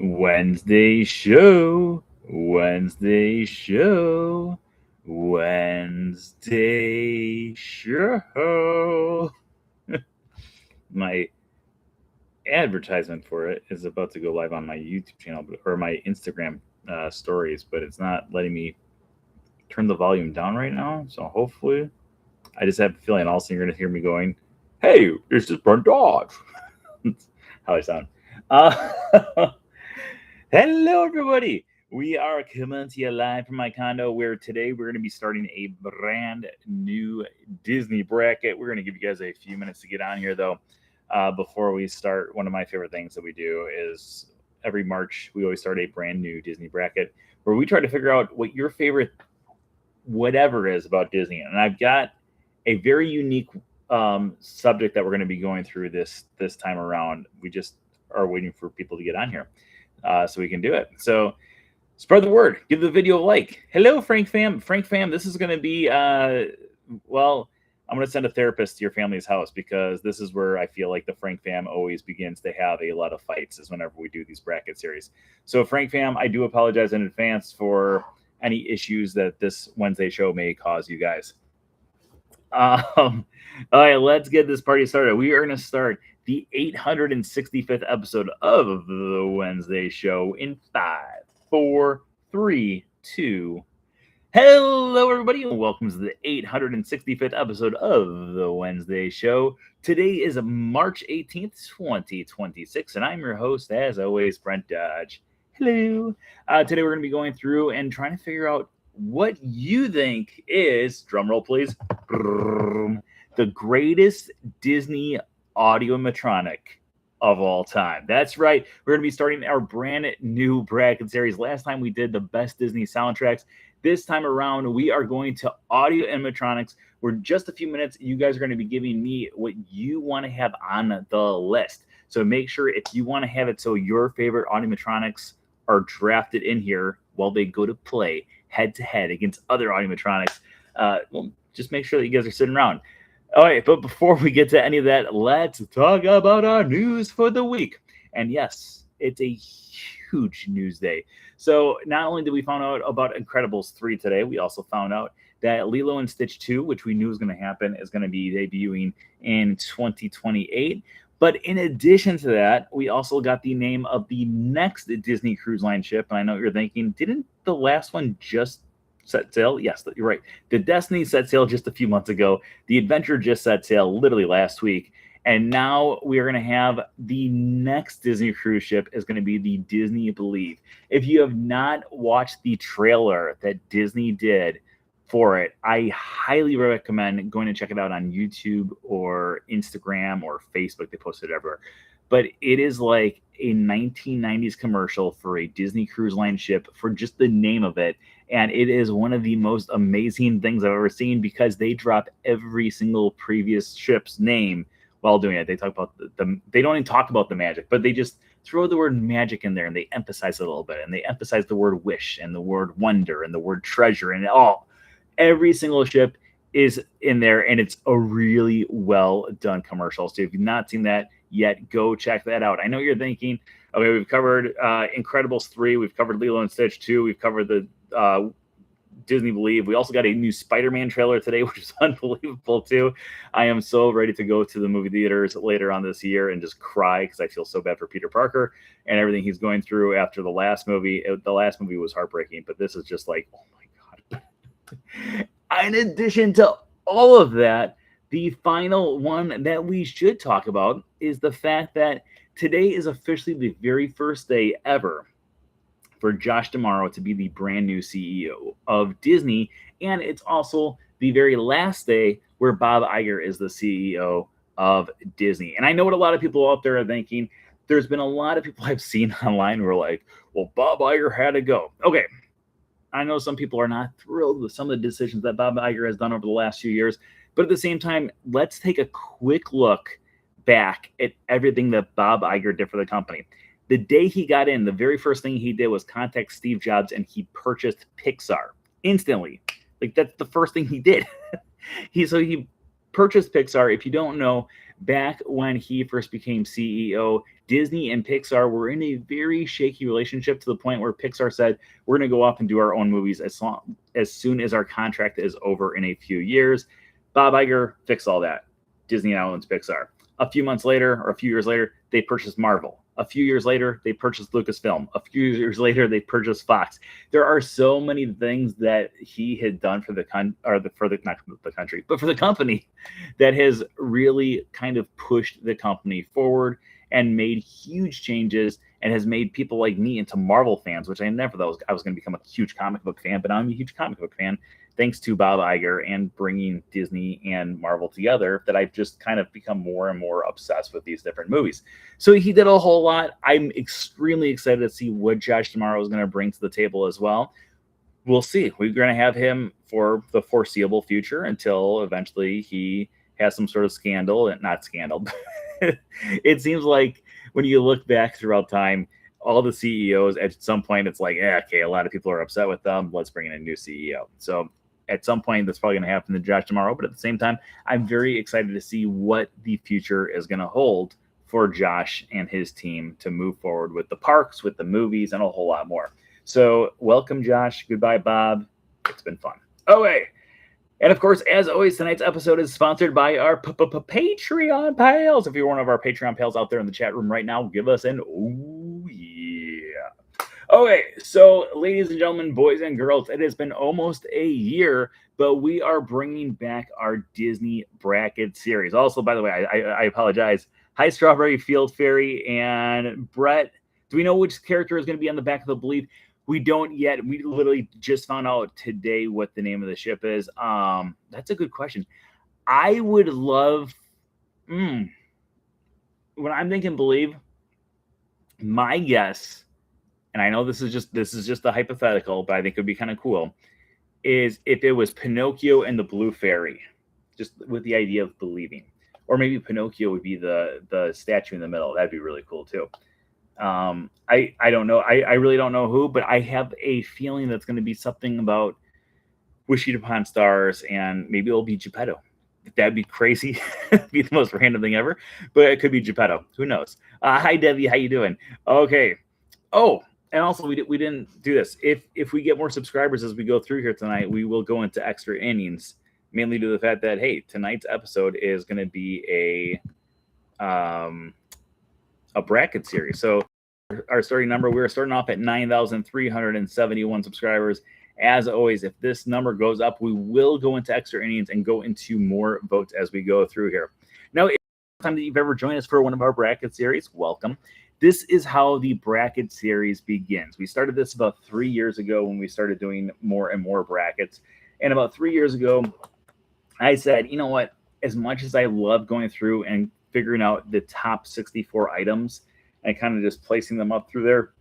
Wednesday show, Wednesday show, Wednesday show. My advertisement for it is about to go live on my YouTube channel or my Instagram stories, but it's not letting me turn the volume down right now. So hopefully, I just have a feeling all of a sudden you're going to hear me going, "Hey, it's just Brent Dodge." That's how I sound. Uh, Hello, everybody. We are coming to you live from my condo where today we're going to be starting a brand new Disney bracket. We're going to give you guys a few minutes to get on here, though. Before we start, one of my favorite things that we do is every March, we always start a brand new Disney bracket where we try to figure out what your favorite whatever is about Disney. And I've got a very unique subject that we're going to be going through this time around. We just are waiting for people to get on here so we can do it. So spread the word. Give the video a like. Hello, Frank Fam. Frank Fam, this is going to be, well, I'm going to send a therapist to your family's house because this is where I feel like the Frank Fam always begins to have a lot of fights is whenever we do these bracket series. So Frank Fam, I do apologize in advance for any issues that this Wednesday show may cause you guys. All right, let's get this party started. We are going to start the 865th episode of the Wednesday show in 5, 4, 3, 2. Hello, everybody, and welcome to the 865th episode of the Wednesday show. Today is March 18th, 2026, and I'm your host, as always, Brent Dodge. Hello. Today we're going to be going through and trying to figure out what you think is, drumroll please, the greatest Disney audio animatronic of all time. That's right. We're going to be starting our brand new bracket series. Last time we did the best Disney soundtracks. This time around, we are going to audio animatronics. We're just a few minutes. You guys are going to be giving me what you want to have on the list. So make sure if you want to have it so your favorite animatronics are drafted in here while they go to play head-to-head against other animatronics, well, just make sure that you guys are sitting around. All right, but before we get to any of that, let's talk about our news for the week. And yes, it's a huge news day. So not only did we find out about Incredibles 3 today, we also found out that Lilo and Stitch 2, which we knew was going to happen, is going to be debuting in 2028. But in addition to that, we also got the name of the next Disney Cruise Line ship. And I know you're thinking, didn't the last one just set sail? Yes, you're right. The Destiny set sail just a few months ago. The Adventure just set sail literally last week. And now we are going to have the next Disney cruise ship is going to be the Disney Believe. If you have not watched the trailer that Disney did for it, I highly recommend going to check it out on YouTube or Instagram or Facebook. They post it everywhere. But it is like a 1990s commercial for a Disney Cruise Line ship for just the name of it. And it is one of the most amazing things I've ever seen because they drop every single previous ship's name while doing it. They talk about they don't even talk about the magic, but they just throw the word magic in there and they emphasize it a little bit. And they emphasize the word wish and the word wonder and the word treasure and all. Every single ship is in there, and it's a really well done commercial. So if you've not seen that yet, go check that out. I know you're thinking, okay, we've covered Incredibles 3, we've covered Lilo and Stitch 2, we've covered the Disney Believe. We also got a new Spider-Man trailer today, which is unbelievable too. I am so ready to go to the movie theaters later on this year and just cry because I feel so bad for Peter Parker and everything he's going through after the last movie. The last movie was heartbreaking, but this is just like, oh my God. In addition to all of that, the final one that we should talk about is the fact that today is officially the very first day ever for Josh D'Amaro to be the brand new CEO of Disney. And it's also the very last day where Bob Iger is the CEO of Disney. And I know what a lot of people out there are thinking. There's been a lot of people I've seen online who are like, well, Bob Iger had to go. Okay. I know some people are not thrilled with some of the decisions that Bob Iger has done over the last few years. But at the same time, let's take a quick look back at everything that Bob Iger did for the company. The day he got in, the very first thing he did was contact Steve Jobs and he purchased Pixar instantly. Like that's the first thing he did. He purchased Pixar. If you don't know, back when he first became CEO, Disney and Pixar were in a very shaky relationship to the point where Pixar said, we're going to go off and do our own movies as soon as our contract is over in a few years. Bob Iger fixed all that. Disney now owns Pixar. A few months later, or a few years later, they purchased Marvel. A few years later, they purchased Lucasfilm. A few years later, they purchased Fox. There are so many things that he had done for the company that has really kind of pushed the company forward and made huge changes and has made people like me into Marvel fans, which I never thought I was going to become a huge comic book fan, but I'm a huge comic book fan thanks to Bob Iger and bringing Disney and Marvel together, that I've just kind of become more and more obsessed with these different movies. So he did a whole lot. I'm extremely excited to see what Josh D'Amaro is going to bring to the table as well. We'll see. We're going to have him for the foreseeable future until eventually he has some sort of scandal, and not scandal. It seems like when you look back throughout time, all the CEOs at some point, it's like, okay, a lot of people are upset with them. Let's bring in a new CEO. So at some point, that's probably going to happen to Josh D'Amaro. But at the same time, I'm very excited to see what the future is going to hold for Josh and his team to move forward with the parks, with the movies, and a whole lot more. So welcome, Josh. Goodbye, Bob. It's been fun. Okay. And of course, as always, tonight's episode is sponsored by our Patreon pals. If you're one of our Patreon pals out there in the chat room right now, give us an oh yeah. Okay, so ladies and gentlemen, boys and girls, it has been almost a year, but we are bringing back our Disney bracket series. Also, by the way, I apologize. Hi, Strawberry Field Fairy and Brett. Do we know which character is going to be on the back of the belief? We don't yet. We literally just found out today what the name of the ship is. That's a good question. I would love, when I'm thinking believe, my guess, and I know this is just a hypothetical, but I think it would be kind of cool, is if it was Pinocchio and the Blue Fairy, just with the idea of believing. Or maybe Pinocchio would be the statue in the middle. That'd be really cool too. I don't know. I really don't know who, but I have a feeling that's going to be something about wishing upon stars, and maybe it'll be Geppetto. That'd be crazy. It'd be the most random thing ever, but it could be Geppetto. Who knows? Hi, Debbie. How you doing? Okay. Oh, and also we didn't do this. If we get more subscribers as we go through here tonight, we will go into extra innings, mainly due to the fact that, hey, tonight's episode is going to be a bracket series. So our starting number, we're starting off at 9,371 subscribers. As always, if this number goes up, we will go into extra innings and go into more votes as we go through here. Now, if it's the time that you've ever joined us for one of our bracket series, welcome. This is how the bracket series begins. We started this about 3 years ago when we started doing more and more brackets. And about 3 years ago, I said, you know what? As much as I love going through and figuring out the top 64 items and kind of just placing them up through there,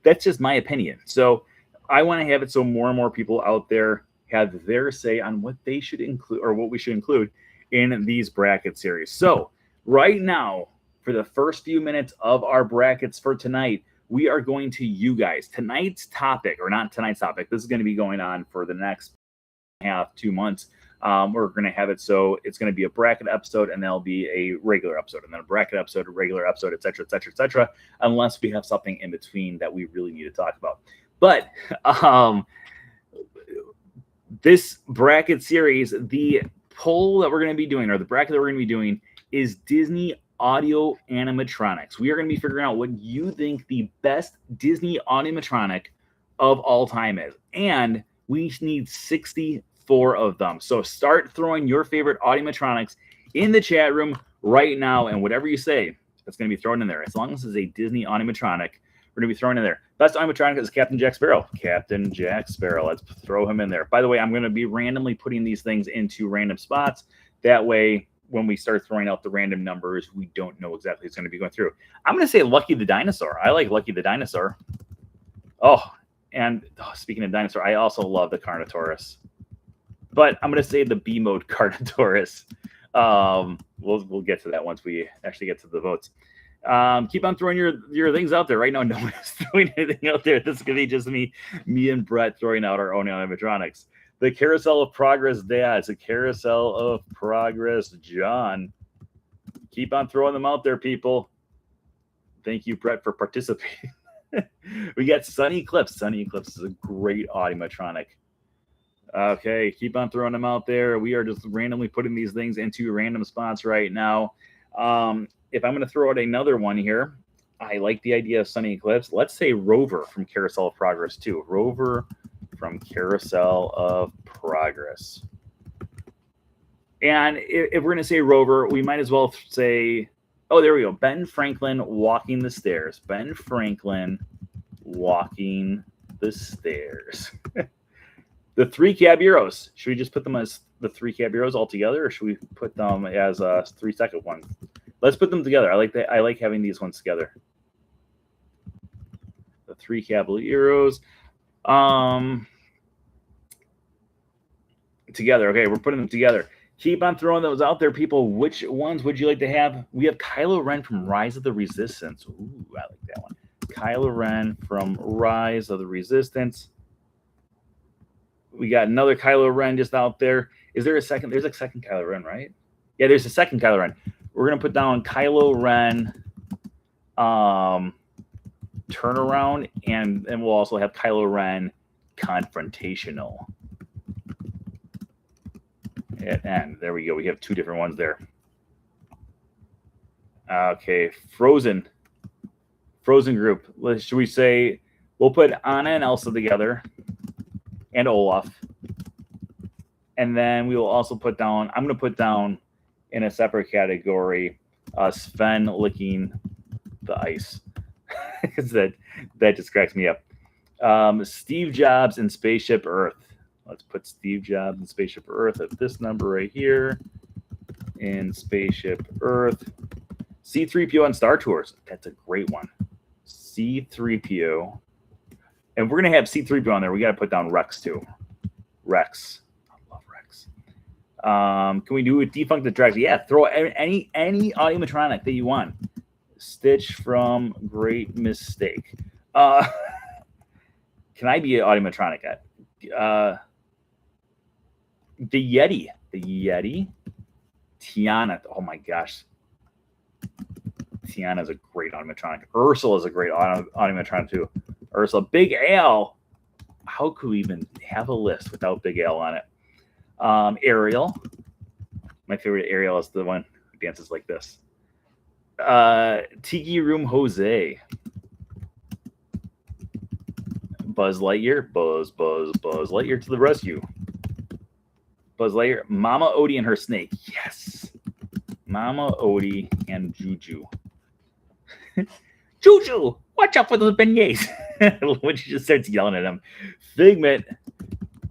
that's just my opinion. So I want to have it so more and more people out there have their say on what they should include, or what we should include in these bracket series. So right now, for the first few minutes of our brackets for tonight, we are going to you guys. Tonight's topic, or not tonight's topic, this is going to be going on for the next 2 months. We're going to have it so it's going to be a bracket episode, and there'll be a regular episode, and then a bracket episode, a regular episode, etc., etc., etc., unless we have something in between that we really need to talk about. But this bracket series, the poll that we're going to be doing, or the bracket that we're going to be doing, is Disney audio animatronics. We are going to be figuring out what you think the best Disney animatronic of all time is. And we need 64 of them. So start throwing your favorite animatronics in the chat room right now. And whatever you say, it's going to be thrown in there. As long as it's a Disney animatronic, we're going to be throwing in there. Best animatronic is Captain Jack Sparrow. Captain Jack Sparrow. Let's throw him in there. By the way, I'm going to be randomly putting these things into random spots. That way, when we start throwing out the random numbers, we don't know exactly what's going to be going through. I'm going to say Lucky the Dinosaur. I like Lucky the Dinosaur. Oh, and speaking of dinosaur, I also love the Carnotaurus. But I'm going to say the B mode Carnotaurus. We'll get to that once we actually get to the votes. Keep on throwing your things out there. Right now, no one is throwing anything out there. This is going to be just me and Brett throwing out our own animatronics. The Carousel of Progress Dad. It's a Carousel of Progress John. Keep on throwing them out there, people. Thank you, Brett, for participating. We got Sunny Eclipse. Sunny Eclipse is a great Audiomatronic. Okay, keep on throwing them out there. We are just randomly putting these things into random spots right now. If I'm going to throw out another one here, I like the idea of Sunny Eclipse. Let's say Rover from Carousel of Progress 2. Rover from Carousel of Progress. And if we're going to say Rover, we might as well say, oh, there we go. Ben Franklin walking the stairs. Ben Franklin walking the stairs. The 3 cab heroes. Should we just put them as the 3 cab heroes all together, or should we put them as 3-second ones? Let's put them together. I like that. I like having these ones together. The 3 cab heroes. Together. Okay, we're putting them together. Keep on throwing those out there, people. Which ones would you like to have? We have Kylo Ren from Rise of the Resistance. Ooh, I like that one. Kylo Ren from Rise of the Resistance. We got another Kylo Ren just out there. Is there a second? There's a second Kylo Ren, right? Yeah, there's a second Kylo Ren. We're going to put down Kylo Ren turnaround, and we'll also have Kylo Ren confrontational. And there we go. We have 2 different ones there. Okay, Frozen group. Should we say we'll put Anna and Elsa together, and Olaf, and then we will also put down. I'm going to put down in a separate category Sven licking the ice, because that just cracks me up. Steve Jobs and Spaceship Earth. Let's put Steve Jobs and Spaceship Earth at this number right here. In Spaceship Earth. C-3PO on Star Tours. That's a great one. C-3PO. And we're going to have C-3PO on there. We got to put down Rex too. Rex. I love Rex. Can we do a Defunct the Dragon? Yeah, throw any Audiomatronic that you want. Stitch from Great Mistake. Can I be an Audiomatronic at? The Yeti. Tiana. Oh my gosh. Tiana is a great Audiomatronic. Ursula is a great Audiomatronic too. Ursula. Big Al. How could we even have a list without Big Al on it? Ariel. My favorite Ariel is the one who dances like this. Tiki Room Jose. Buzz Lightyear. Buzz Lightyear to the rescue. Buzz Lightyear. Mama Odie and her snake. Yes. Mama Odie and Juju. Juju, watch out for those beignets. When she just starts yelling at him. Figment.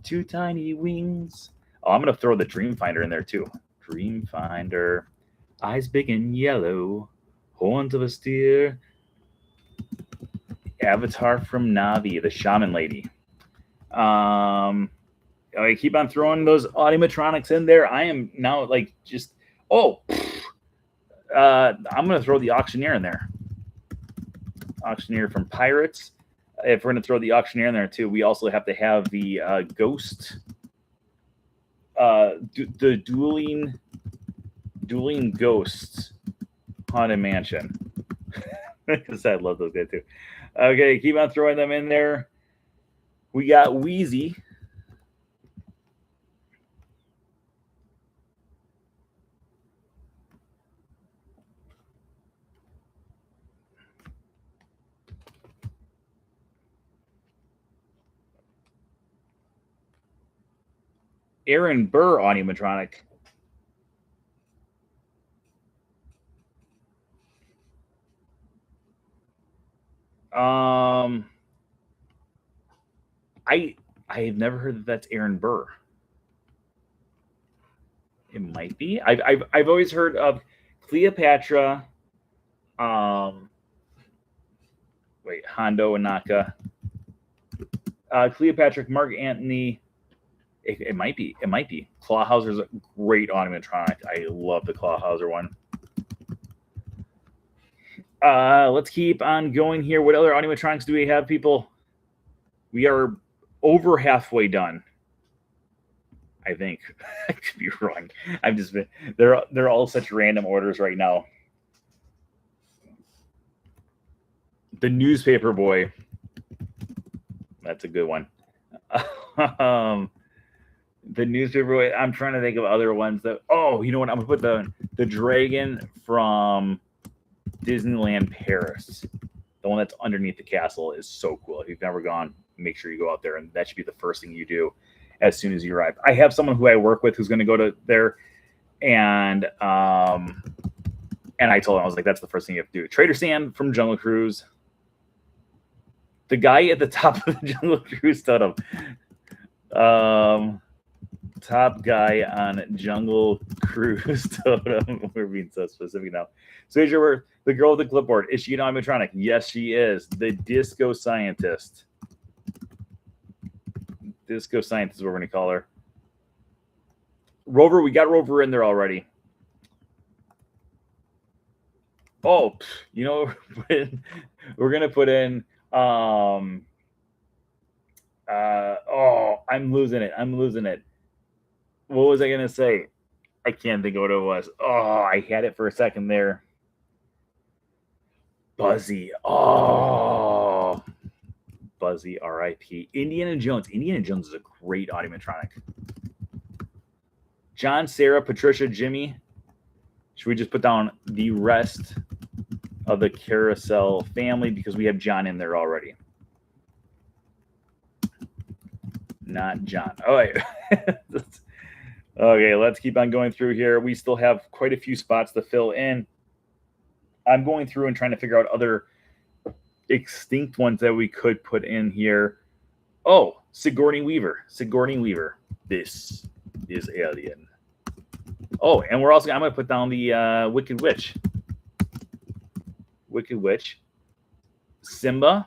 2 tiny wings. Oh, I'm going to throw the Dreamfinder in there too. Dreamfinder. Eyes big and yellow. Horns of a steer. Avatar from Navi, the Shaman Lady. I keep on throwing those Audiomatronics in there. I am now like just, I'm going to throw the Auctioneer in there. Auctioneer from Pirates. If we're going to throw the Auctioneer in there too, we also have to have the Ghost, the dueling Ghosts Haunted Mansion. Because I love those guys too. Okay, keep on throwing them in there. We got Wheezy. Aaron Burr Audiomatronic. I have never heard that that's Aaron Burr. It might be. I've always heard of Cleopatra. Hondo Inaka. Cleopatra, Mark Antony. It might be. Clawhauser's a great Audiomatronic. I love the Clawhauser one. Let's keep on going here. What other Audiomatronics do we have, people? We are over halfway done. I think. I could be wrong. I'm just they're all such random orders right now. The newspaper boy. That's a good one. um, the newspaper boy. I'm trying to think of other ones that. Oh, you know what? I'm gonna put the dragon from Disneyland Paris. The one that's underneath the castle is so cool. If you've never gone, make sure you go out there, and that should be the first thing you do as soon as you arrive. I have someone who I work with who's going to go to there, and I told him, I was like, that's the first thing you have to do. Trader Sam from Jungle Cruise. The guy at the top of the Jungle Cruise totem. Top guy on Jungle Cruise totem. We're being so specific now. So here's your the girl with the clipboard. Is she an animatronic? Yes, she is. The disco scientist. Disco scientist is what we're going to call her. Rover, we got Rover in there already. Oh, you know, we're going to put in, I'm losing it. What was I going to say? I can't think of what it was. Oh, I had it for a second there. Buzzy. Oh, Buzzy, R.I.P. Indiana Jones. Indiana Jones is a great animatronic. John, Sarah, Patricia, Jimmy. Should we just put down the rest of the Carousel family because we have John in there already? Not John. All right. Okay, let's keep on going through here. We still have quite a few spots to fill in. I'm going through and trying to figure out other extinct ones that we could put in here. Oh, Sigourney Weaver. Sigourney Weaver. This is Alien. Oh, and I'm going to put down the Wicked Witch. Wicked Witch. Simba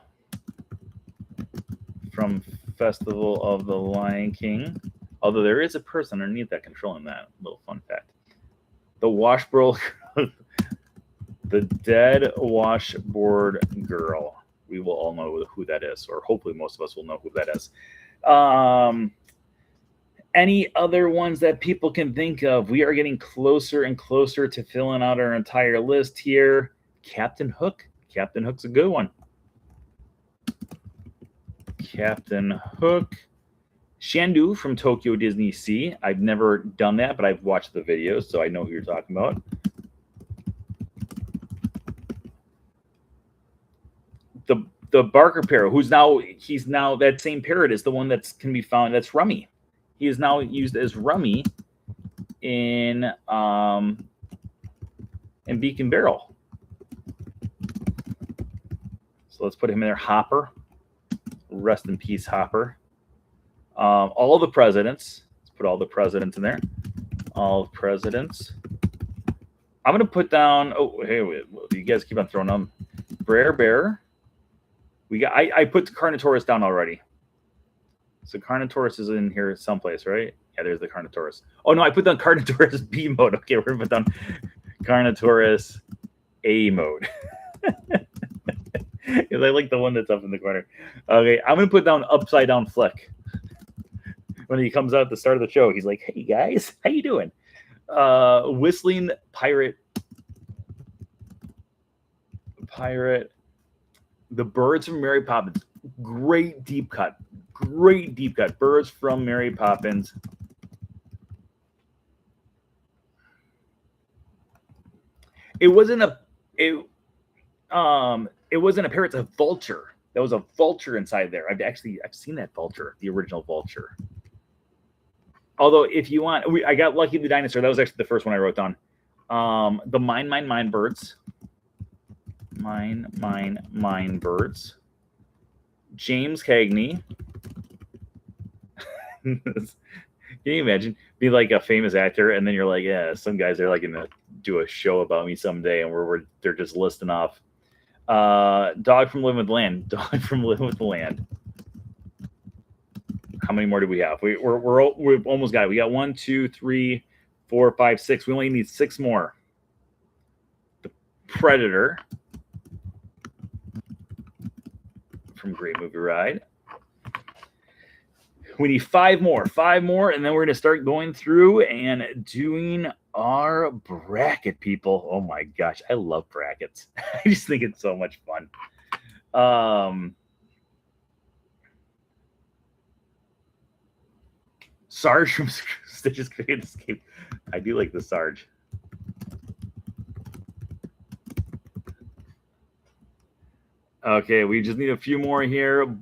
from Festival of the Lion King. Although there is a person underneath that controlling that. Little fun fact. The washboard, the dead washboard girl. We will all know who that is, or hopefully most of us will know who that is. Any other ones that people can think of? We are getting closer and closer to filling out our entire list here. Captain Hook. Captain Hook's a good one. Captain Hook. Shandu from Tokyo Disney Sea. I've never done that, but I've watched the videos, so I know who you're talking about. The Barker parrot, he's now that same parrot is the one that can be found. That's Rummy. He is now used as Rummy in Beacon Barrel. So let's put him in there. Hopper. Rest in peace, Hopper. All the presidents. Let's put all the presidents in there. All presidents. I'm going to put down. Oh, hey, you guys keep on throwing them. Brer Bear. I put the Carnotaurus down already. So Carnotaurus is in here someplace, right? Yeah, there's the Carnotaurus. Oh, no, I put down Carnotaurus B mode. Okay, we're going to put down Carnotaurus A mode. Because I like the one that's up in the corner. Okay, I'm going to put down Upside Down Flick. When he comes out at the start of the show, he's like, hey, guys, how you doing? Whistling Pirate. The Birds from Mary Poppins. Great deep cut. Birds from Mary Poppins. It wasn't a parrot, it's a vulture. There was a vulture inside there. I've seen that vulture, the original vulture. Although if you want, I got Lucky the Dinosaur. That was actually the first one I wrote down. The Mine Birds. Mine Birds. James Cagney. Can you imagine? Be like a famous actor, and then you're like, yeah, some guys are like gonna do a show about me someday, and they're just listing off. Dog from Living with the Land. Dog from Living with the Land. How many more do we have? We've almost got it. We got 1, 2, 3, 4, 5, 6. We only need 6 more. The Predator from Great Movie Ride. We need five more, and then we're going to start going through and doing our bracket, people. Oh my gosh, I love brackets. I just think it's so much fun. Sarge from Stitch's Creative Escape. I do like the Sarge. Okay, we just need a few more here.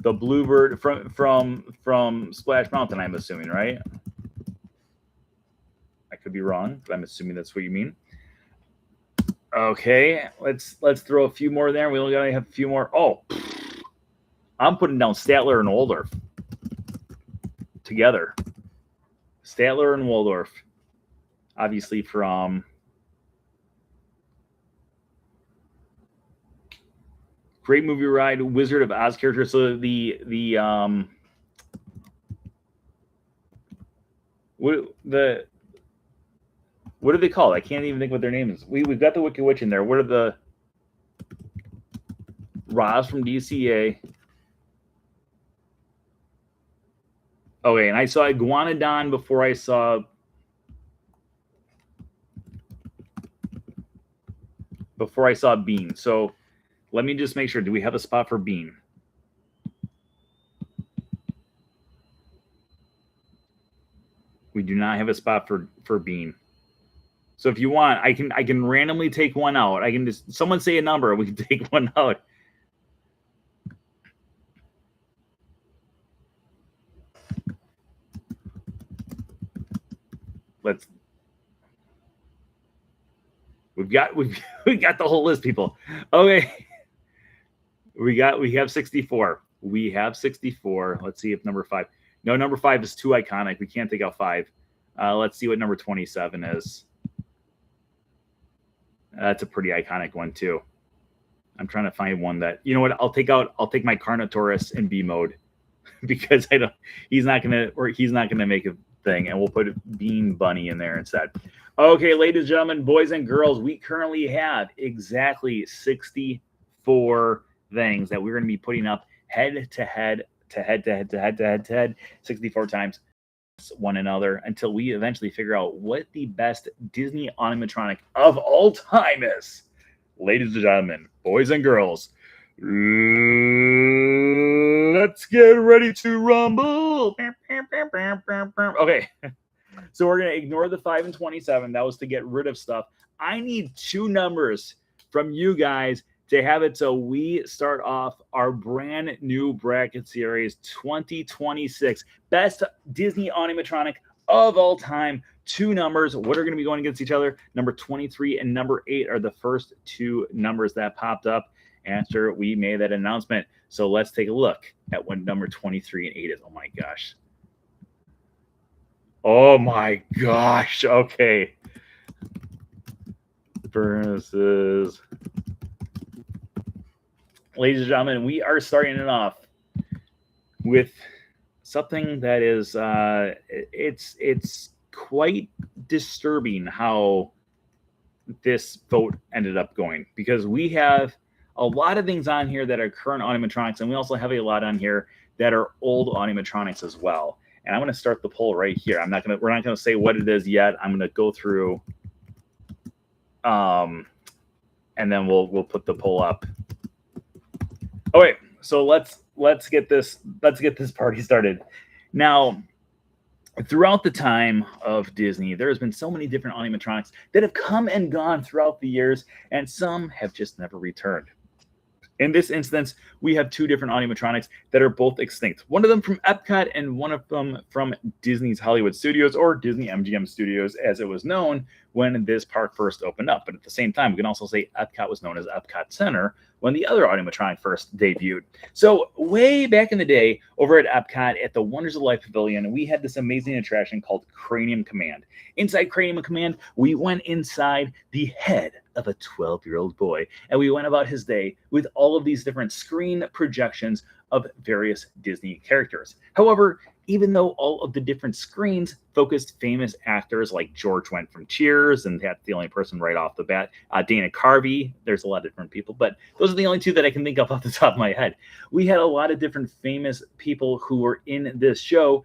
The Bluebird from Splash Mountain, I'm assuming, right? I could be wrong, but I'm assuming that's what you mean. Okay, let's throw a few more there. We only gotta have a few more. Oh, I'm putting down Statler and Waldorf together. Statler and Waldorf, obviously from Great Movie Ride, Wizard of Oz character. So what are they called? I can't even think what their name is. We've got the Wicked Witch in there. What are the Roz from DCA? Okay, and I saw Iguanodon before I saw Bean. So let me just make sure. Do we have a spot for Bean? We do not have a spot for Bean. So if you want, I can randomly take one out. I can just someone say a number. We can take one out. We've got the whole list, people. Okay. We have 64. We have 64. Let's see if number 5. No, number 5 is too iconic. We can't take out 5. Let's see what number 27 is. That's a pretty iconic one too. I'm trying to find one that, you know what, I'll take my Carnotaurus in B mode because he's not gonna make a thing, and we'll put Bean Bunny in there instead. Okay, ladies and gentlemen, boys and girls, we currently have exactly 64 things that we're going to be putting up head to head 64 times one another until we eventually figure out what the best Disney animatronic of all time is. Ladies and gentlemen, boys and girls, let's get ready to rumble. Okay, so we're going to ignore the 5 and 27. That was to get rid of stuff. I need 2 numbers from you guys to have it so we start off our brand new bracket series 2026. Best Disney animatronic of all time. 2 numbers. What are going to be going against each other? Number 23 and number 8 are the first 2 numbers that popped up after we made that announcement. So let's take a look at what number 23 and 8 is. Oh my gosh. Oh my gosh. Okay. Versus. Ladies and gentlemen, we are starting it off with something that is it's quite disturbing how this vote ended up going, because we have a lot of things on here that are current animatronics, and we also have a lot on here that are old animatronics as well. And I'm going to start the poll right here. We're not going to say what it is yet. I'm going to go through and then we'll put the poll up. Okay, so let's get this party started. Now, throughout the time of Disney, there has been so many different animatronics that have come and gone throughout the years, and some have just never returned. In this instance, we have 2 different animatronics that are both extinct. One of them from Epcot and one of them from Disney's Hollywood Studios, or Disney MGM Studios as it was known when this park first opened up. But at the same time, we can also say Epcot was known as Epcot Center when the other animatronic first debuted. So way back in the day, over at Epcot at the Wonders of Life Pavilion, we had this amazing attraction called Cranium Command. Inside Cranium Command, we went inside the head of a 12-year-old boy, and we went about his day with all of these different screen projections of various Disney characters. However, even though all of the different screens focused famous actors like George Wendt from Cheers, and that's the only person right off the bat. Dana Carvey, there's a lot of different people, but those are the only two that I can think of off the top of my head. We had a lot of different famous people who were in this show.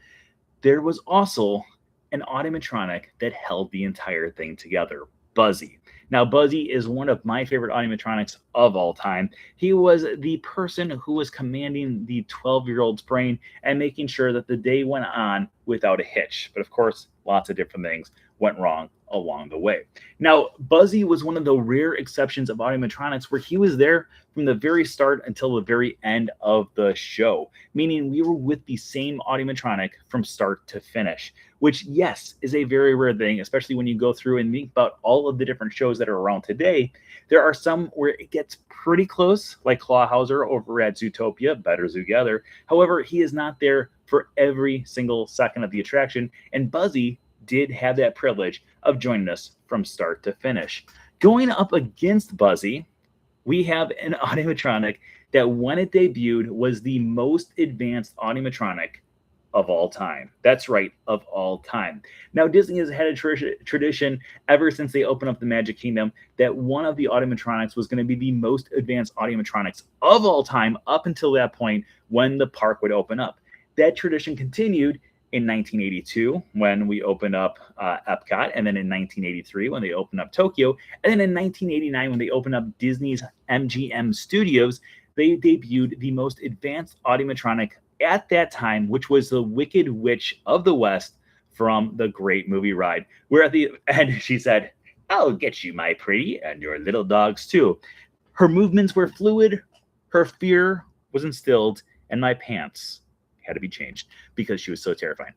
There was also an automatronic that held the entire thing together, Buzzy. Now, Buzzy is one of my favorite automatronics of all time. He was the person who was commanding the 12-year-old's brain and making sure that the day went on without a hitch. But of course, lots of different things went wrong along the way. Now, Buzzy was one of the rare exceptions of automatronics where he was there from the very start until the very end of the show, meaning we were with the same automatronic from start to finish, which, yes, is a very rare thing, especially when you go through and think about all of the different shows that are around today. There are some where it gets pretty close, like Clawhauser over at Zootopia, Better Together. However, he is not there for every single second of the attraction, and Buzzy did have that privilege of joining us from start to finish. Going up against Buzzy, we have an automatronic that when it debuted was the most advanced automatronic of all time. That's right, of all time. Now, Disney has had a tradition ever since they opened up the Magic Kingdom that one of the automatronics was going to be the most advanced automatronics of all time up until that point when the park would open up. That tradition continued in 1982 when we opened up Epcot, and then in 1983 when they opened up Tokyo, and then in 1989 when they opened up Disney's MGM Studios. They debuted the most advanced automatronic at that time, which was the Wicked Witch of the West from the Great Movie Ride, where at the end she said, "I'll get you, my pretty, and your little dogs too." Her movements were fluid, her fear was instilled, and my pants had to be changed because she was so terrifying.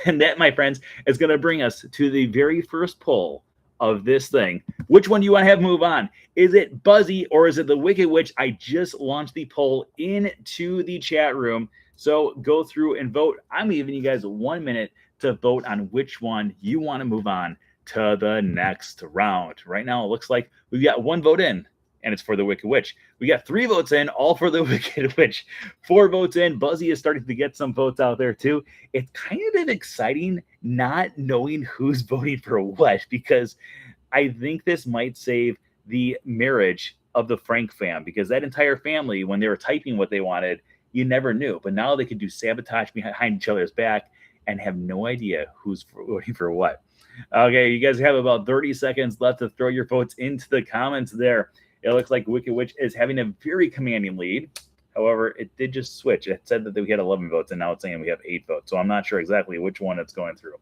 And that, my friends, is going to bring us to the very first poll of this thing. Which one do you want to have move on? Is it Buzzy or is it the Wicked Witch? I just launched the poll into the chat room. So go through and vote. I'm giving you guys 1 minute to vote on which one you want to move on to the next round. Right now, it looks like we've got 1 vote in, and it's for the Wicked Witch. We got 3 votes in, all for the Wicked Witch. 4 votes in. Buzzy is starting to get some votes out there too. It's kind of been exciting not knowing who's voting for what, because I think this might save the marriage of the Frank fam, because that entire family, when they were typing what they wanted, you never knew. But now they could do sabotage behind each other's back and have no idea who's voting for what. Okay, you guys have about 30 seconds left to throw your votes into the comments there. It looks like Wicked Witch is having a very commanding lead. However, it did just switch. It said that we had 11 votes, and now it's saying we have 8 votes. So I'm not sure exactly which one it's going through.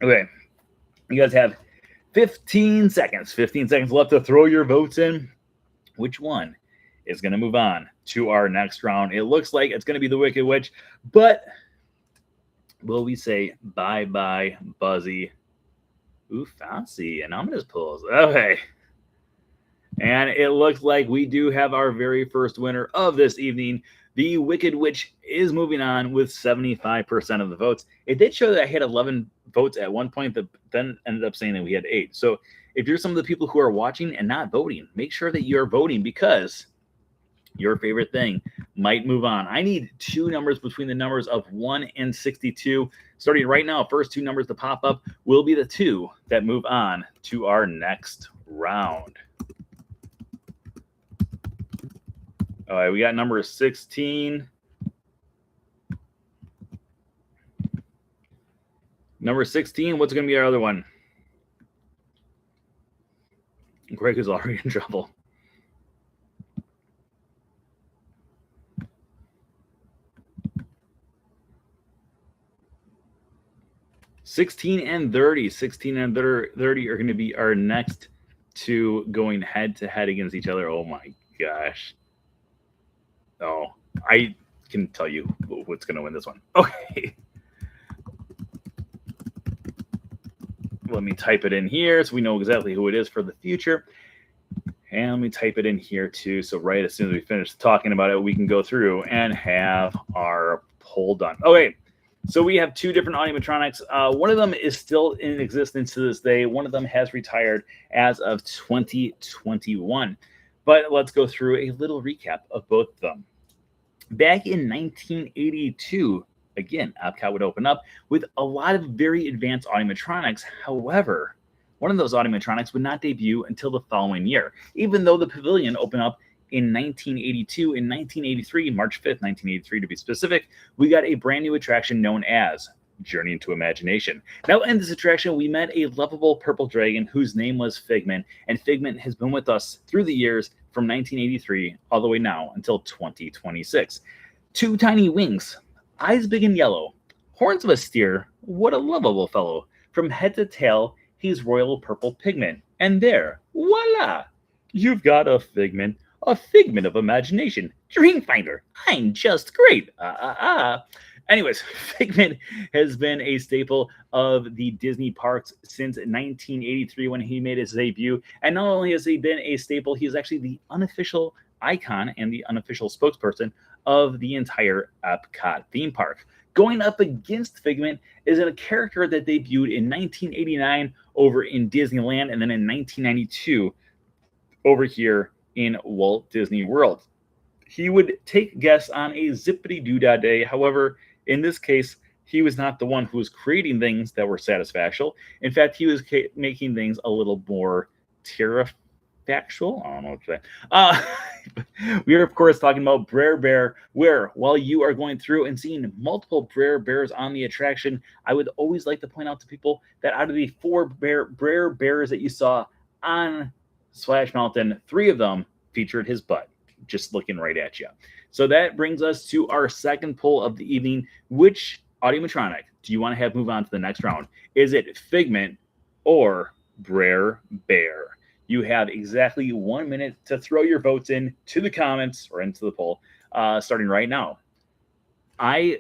Okay, you guys have 15 seconds. 15 seconds left to throw your votes in. Which one is going to move on to our next round? It looks like it's going to be the Wicked Witch, but will we say bye-bye, Buzzy? Ooh, fancy. Anonymous pulls. Okay. And it looks like we do have our very first winner of this evening. The Wicked Witch is moving on with 75% of the votes. It did show that I had 11 votes at one point, but then ended up saying that we had 8. So if you're some of the people who are watching and not voting, make sure that you're voting, because your favorite thing might move on. I need 2 numbers between the numbers of 1 and 62. Starting right now, first 2 numbers to pop up will be the 2 that move on to our next round. All right, we got number 16. Number 16, what's going to be our other one? Greg is already in trouble. $16 and $30. $16 and $30 are going to be our next 2 going head-to-head against each other. Oh, my gosh. Oh, I can tell you what's going to win this one. Okay. Let me type it in here so we know exactly who it is for the future. And let me type it in here too. So right as soon as we finish talking about it, we can go through and have our poll done. Okay. So we have 2 different automatronics. One of them is still in existence to this day. One of them has retired as of 2021. But let's go through a little recap of both of them. Back in 1982, again, Epcot would open up with a lot of very advanced animatronics. However, one of those animatronics would not debut until the following year, even though the pavilion opened up in 1982. In 1983, March 5th, 1983 to be specific, we got a brand new attraction known as Journey into Imagination. Now, in this attraction, we met a lovable purple dragon whose name was Figment, and Figment has been with us through the years from 1983 all the way now until 2026. Two tiny wings, eyes big and yellow, horns of a steer, what a lovable fellow. From head to tail, he's royal purple pigment. And there, voila! You've got a figment of imagination. Dreamfinder, I'm just great. Anyways, Figment has been a staple of the Disney parks since 1983 when he made his debut. And not only has he been a staple, he is actually the unofficial icon and the unofficial spokesperson of the entire Epcot theme park. Going up against Figment is a character that debuted in 1989 over in Disneyland and then in 1992 over here in Walt Disney World. He would take guests on a zippity-doo-dah day. However, in this case, he was not the one who was creating things that were satisfactional. In fact, he was making things a little more terrifactual. I don't know what to say. We are, of course, talking about Brer Bear, where while you are going through and seeing multiple Brer Bears on the attraction, I would always like to point out to people that out of the four Brer Bears that you saw on Splash Mountain, 3 of them featured his butt, just looking right at you. So that brings us to our second poll of the evening. Which animatronic do you want to have move on to the next round? Is it Figment or Brer Bear? You have exactly 1 minute to throw your votes in to the comments or into the poll, starting right now. I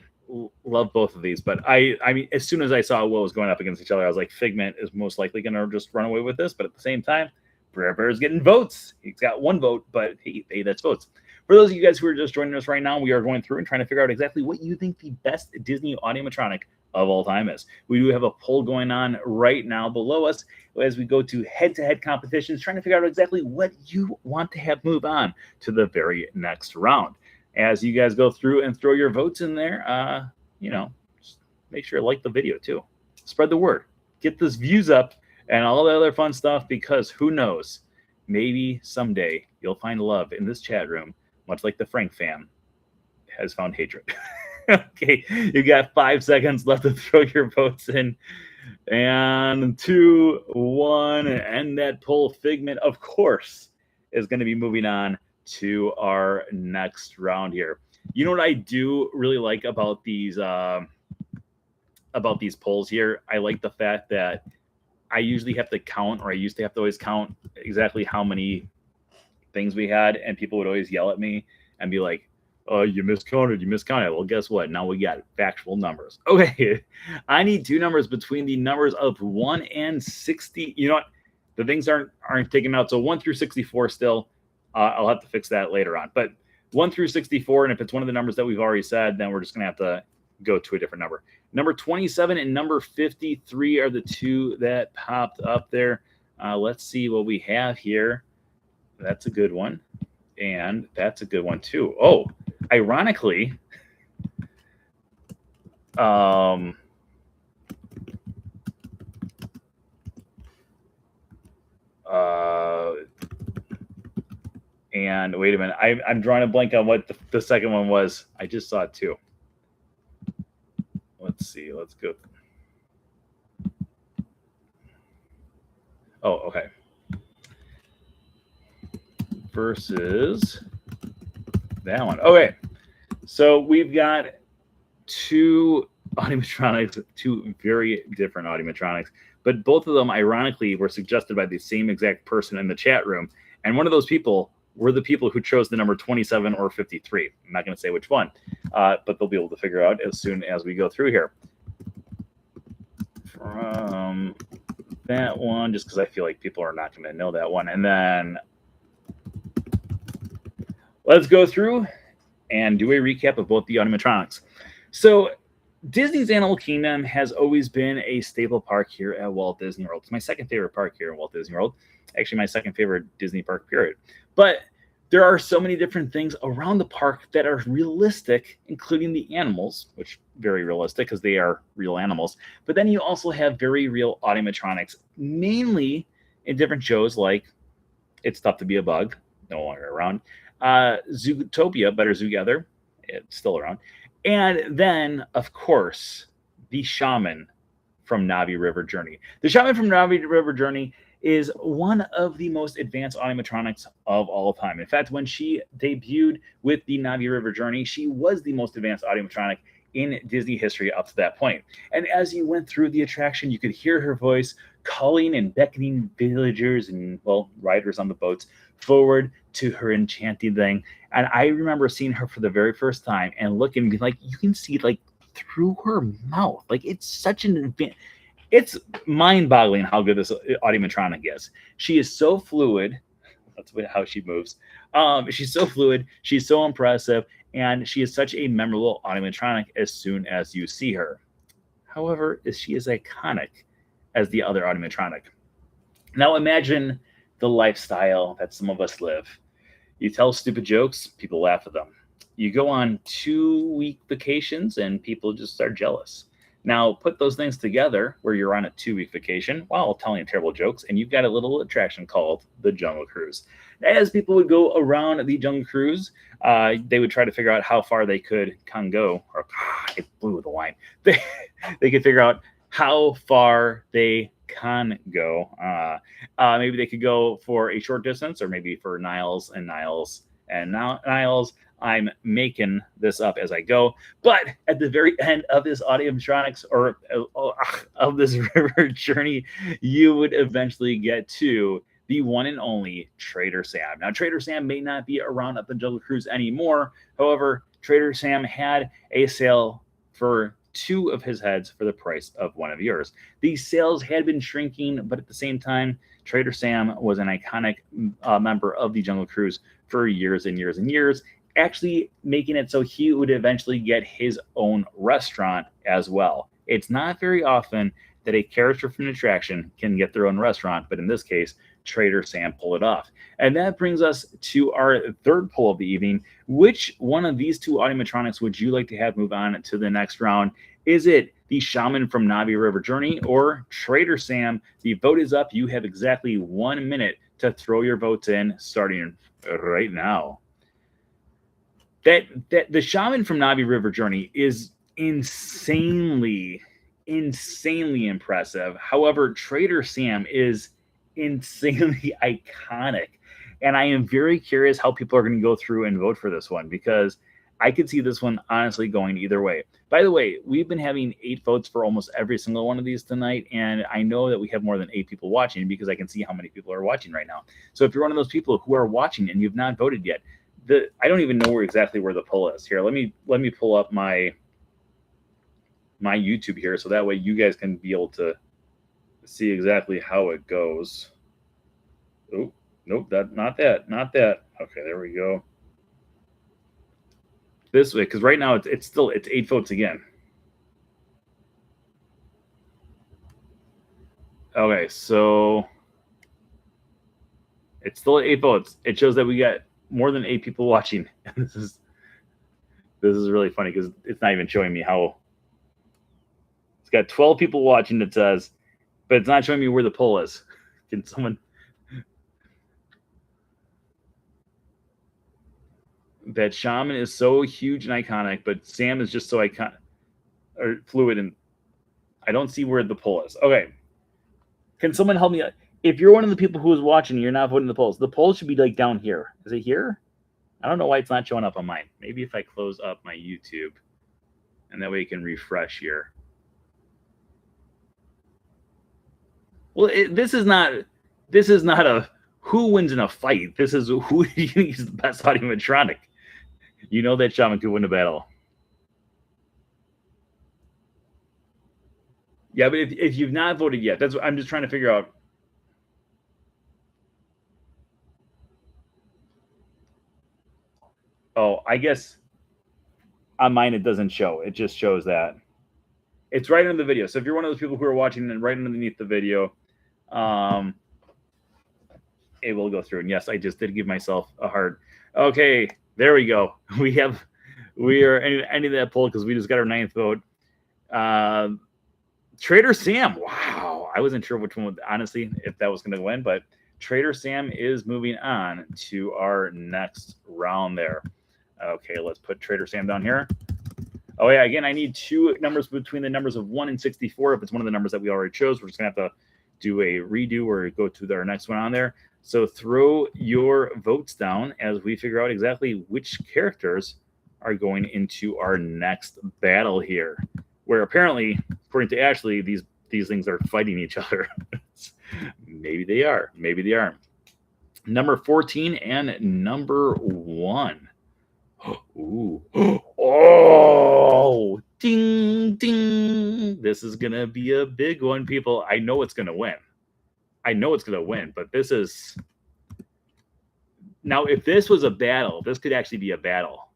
love both of these, but I mean, as soon as I saw what was going up against each other, I was like, Figment is most likely going to just run away with this. But at the same time, Brer Bear is getting votes. He's got 1 vote, but hey, that's votes. For those of you guys who are just joining us right now, we are going through and trying to figure out exactly what you think the best Disney animatronic of all time is. We do have a poll going on right now below us as we go to head-to-head competitions, trying to figure out exactly what you want to have move on to the very next round. As you guys go through and throw your votes in there, just make sure to like the video too. Spread the word. Get those views up and all the other fun stuff, because who knows, maybe someday you'll find love in this chat room, much like the Frank fam has found hatred. Okay, you got 5 seconds left to throw your votes in. And 2, 1, and that poll. Figment, of course, is going to be moving on to our next round here. You know what I do really like about these polls here? I like the fact that I usually have to count, or I used to have to always count exactly how many things we had, and people would always yell at me and be like, "Oh, you miscounted. Well, guess what? Now we got factual numbers. Okay, I need 2 numbers between the numbers of 1 and 60. You know what? The things aren't taken out, so 1 through 64 still. I'll have to fix that later on. But 1 through 64, and if it's one of the numbers that we've already said, then we're just gonna have to go to a different number. Number 27 and number 53 are the 2 that popped up there. Let's see what we have here. That's a good one. And that's a good one too. Oh, ironically, and wait a minute, I'm drawing a blank on what the second one was. I just saw it too. Let's see. Let's go. Oh, okay. Versus that one. Okay. So we've got 2 animatronics, 2 very different animatronics, but both of them, ironically, were suggested by the same exact person in the chat room. And one of those people were the people who chose the number 27 or 53. I'm not going to say which one, but they'll be able to figure out as soon as we go through here. From that one, just because I feel like people are not going to know that one. And then let's go through and do a recap of both the animatronics. So Disney's Animal Kingdom has always been a staple park here at Walt Disney World. It's my second favorite park here at Walt Disney World. Actually, my second favorite Disney park, period. But There are so many different things around the park that are realistic, including the animals, which very realistic because they are real animals. But then you also have very real animatronics, mainly in different shows like It's Tough to Be a Bug, no longer around. Zootopia, Better Together, it's still around. And then, of course, the shaman from Navi River Journey. The shaman from Navi River Journey is one of the most advanced animatronics of all time. In fact, when she debuted with the Navi River Journey, she was the most advanced animatronic in Disney history up to that point. And as you went through the attraction, you could hear her voice calling and beckoning villagers and, well, riders on the boats forward to her enchanting thing. And I remember seeing her for the very first time and looking, like, you can see, like, through her mouth. Like, it's such an advanced, it's mind-boggling how good this animatronic is. She is so fluid. That's how she moves. She's so fluid. She's so impressive, and she is such a memorable animatronic as soon as you see her. However, she is iconic as the other animatronic. Now imagine the lifestyle that some of us live. You tell stupid jokes, people laugh at them. You go on 2-week vacations, and people just are jealous. Now, put those things together where you're on a 2-week vacation while telling terrible jokes, and you've got a little attraction called the Jungle Cruise. As people would go around the Jungle Cruise, they would try to figure out how far they could go, or it blew the line. They could figure out how far they can go. Maybe they could go for a short distance, or maybe for Niles and Niles and Niles. I'm making this up as I go. But at the very end of this animatronics or of this river journey, you would eventually get to the one and only Trader Sam. Now, Trader Sam may not be around at the Jungle Cruise anymore. However, Trader Sam had a sale for 2 of his heads for the price of 1 of yours. These sales had been shrinking, but at the same time, Trader Sam was an iconic member of the Jungle Cruise for years and years and years, actually making it so he would eventually get his own restaurant as well. It's not very often that a character from an attraction can get their own restaurant, but in this case, Trader Sam pulled it off. And that brings us to our third poll of the evening. Which one of these 2 animatronics would you like to have move on to the next round? Is it the shaman from Navi River Journey or Trader Sam? The vote is up. You have exactly 1 minute to throw your votes in, starting right now. That the shaman from Navi River Journey is insanely impressive. However, Trader Sam is insanely iconic. And I am very curious how people are going to go through and vote for this one, because I could see this one honestly going either way. By the way, we've been having 8 votes for almost every single one of these tonight, and I know that we have more than 8 people watching because I can see how many people are watching right now. So if you're one of those people who are watching and you've not voted yet, I don't even know exactly where the poll is. Here, let me pull up my YouTube here, so that way you guys can be able to see exactly how it goes. Oh, nope, not that. Okay, there we go. This way, because right now it's 8 votes again. Okay, so it's still 8 votes. It shows that we got more than 8 people watching. This is really funny because it's not even showing me how. It's got 12 people watching, it says, but it's not showing me where the poll is. Can someone? That shaman is so huge and iconic, but Sam is just so iconic or fluid, and I don't see where the poll is. Okay, can someone help me? If you're one of the people who is watching, you're not voting the polls. The poll should be like down here. Is it here? I don't know why it's not showing up on mine. Maybe if I close up my YouTube, and that way you can refresh here. Well, this is not a who wins in a fight. This is who do you think is the best animatronic. You know that shaman could win a battle. Yeah, but if you've not voted yet, that's what I'm just trying to figure out. Oh, I guess on mine it doesn't show. It just shows that it's right under the video. So if you're one of those people who are watching and right underneath the video, it will go through. And yes, I just did give myself a heart. Okay, there we go. We are ending that poll because we just got our 9th vote. Trader Sam. Wow, I wasn't sure which one would, honestly, if that was going to win, but Trader Sam is moving on to our next round there. Okay, let's put Trader Sam down here. Oh yeah, again, I need 2 numbers between the numbers of 1 and 64. If it's one of the numbers that we already chose, we're just gonna have to do a redo or go to our next one on there. So throw your votes down as we figure out exactly which characters are going into our next battle here. Where apparently, according to Ashley, these things are fighting each other. Maybe they are, maybe they aren't. Number 14 and number 1. Ooh. Oh, ding, ding. This is going to be a big one, people. I know it's going to win. I know it's going to win, but this is. Now, if this was a battle, this could actually be a battle.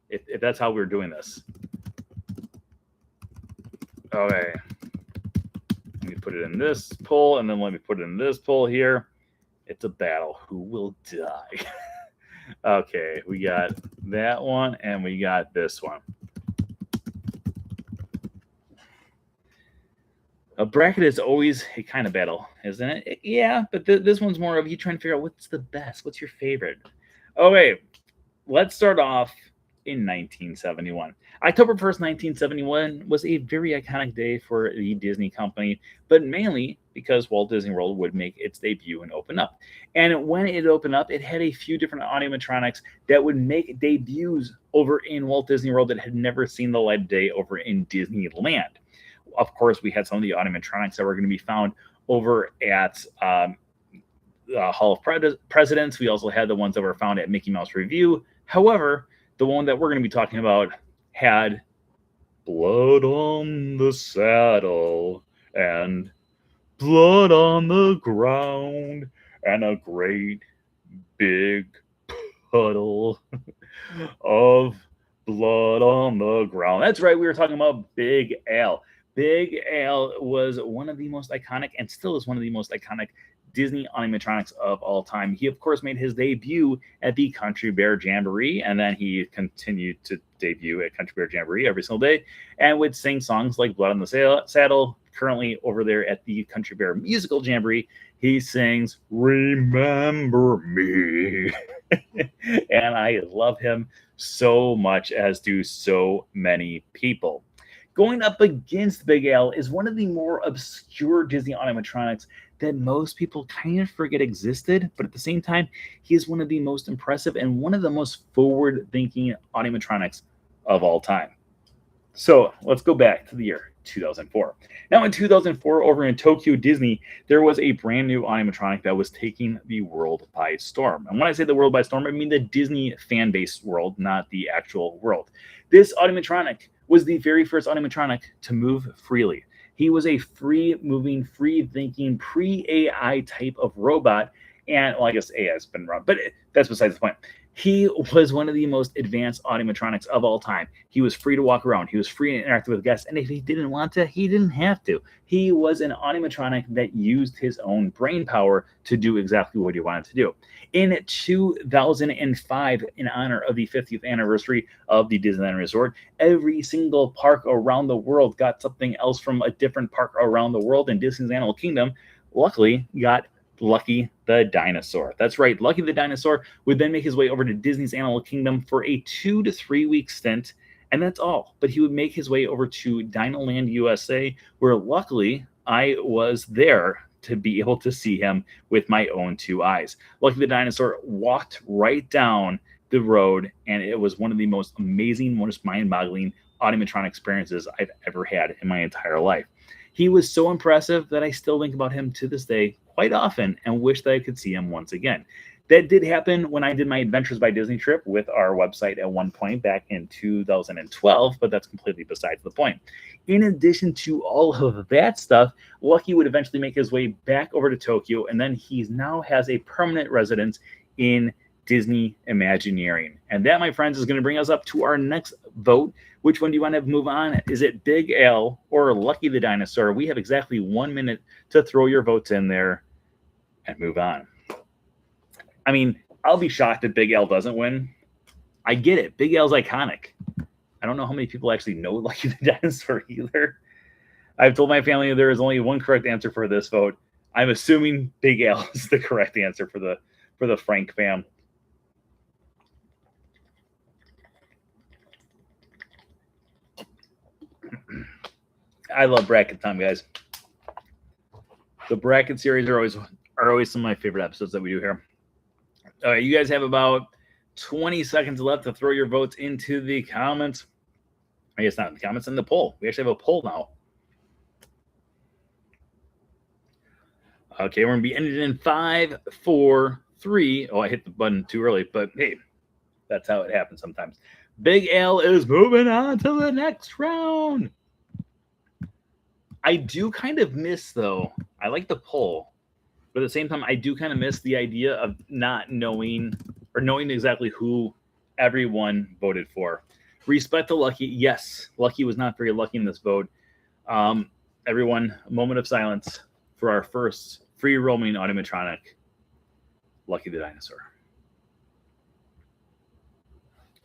If that's how we're doing this. Okay. Let me put it in this poll, and then let me put it in this poll here. It's a battle. Who will die? Okay, we got that one, and we got this one. A bracket is always a kind of battle, isn't it? Yeah, but this one's more of you trying to figure out what's the best, what's your favorite. Okay, let's start off in 1971. October 1st, 1971 was a very iconic day for the Disney company, but mainly because Walt Disney World would make its debut and open up. And when it opened up, it had a few different animatronics that would make debuts over in Walt Disney World that had never seen the light of day over in Disneyland. Of course, we had some of the animatronics that were going to be found over at the Hall of Presidents. We also had the ones that were found at Mickey Mouse Review. However, the one that we're going to be talking about had blood on the saddle and blood on the ground and a great big puddle of blood on the ground. That's right, we were talking about Big Al. Big Al was one of the most iconic, and still is one of the most iconic, Disney animatronics of all time. He, of course, made his debut at the Country Bear Jamboree, and then he continued to debut at Country Bear Jamboree every single day and would sing songs like Blood on the Saddle. Currently over there at the Country Bear Musical Jamboree, he sings Remember Me. And I love him so much, as do so many people. Going up against Big Al is one of the more obscure Disney animatronics that most people kind of forget existed, but at the same time, he is one of the most impressive and one of the most forward-thinking animatronics of all time. So let's go back to the year 2004. Now, in 2004, over in Tokyo Disney, there was a brand new animatronic that was taking the world by storm. And when I say the world by storm, I mean the Disney fan base world, not the actual world. This animatronic was the very first animatronic to move freely. He was a free-moving, free-thinking, pre-AI type of robot. And, well, I guess AI has been around, but that's besides the point. He was one of the most advanced animatronics of all time. He was free to walk around. He was free to interact with guests. And if he didn't want to, he didn't have to. He was an animatronic that used his own brain power to do exactly what he wanted to do. In 2005, in honor of the 50th anniversary of the Disneyland Resort, every single park around the world got something else from a different park around the world. And Disney's Animal Kingdom, luckily, got Lucky the Dinosaur. That's right. Lucky the Dinosaur would then make his way over to Disney's Animal Kingdom for a 2 to 3 week stint, and that's all. But he would make his way over to Dinoland USA, where luckily I was there to be able to see him with my own 2 eyes. Lucky the Dinosaur walked right down the road, and it was one of the most amazing, most mind-boggling animatronic experiences I've ever had in my entire life. He was so impressive that I still think about him to this day quite often and wish that I could see him once again. That did happen when I did my Adventures by Disney trip with our website at one point back in 2012, but that's completely besides the point. In addition to all of that stuff, Lucky would eventually make his way back over to Tokyo, and then he now has a permanent residence in Disney Imagineering. And that, my friends, is going to bring us up to our next vote. Which one do you want to move on? Is it Big Al or Lucky the Dinosaur? We have exactly 1 minute to throw your votes in there and move on. I mean, I'll be shocked if Big L doesn't win. I get it. Big L's iconic. I don't know how many people actually know Lucky the Dinosaur either. I've told my family there is only one correct answer for this vote. I'm assuming Big L is the correct answer for the Frank fam. I love bracket time, guys. The bracket series are always some of my favorite episodes that we do here. All right, you guys have about 20 seconds left to throw your votes into the comments. I guess not in the comments, in the poll. We actually have a poll now. Okay, we're going to be ending in 5, 4, 3. Oh, I hit the button too early, but hey, that's how it happens sometimes. Big L is moving on to the next round. I do kind of miss, though, I like the poll, but at the same time, I do kind of miss the idea of not knowing or knowing exactly who everyone voted for. Respect to Lucky. Yes, Lucky was not very lucky in this vote. Everyone, a moment of silence for our first free roaming automatronic, Lucky the Dinosaur.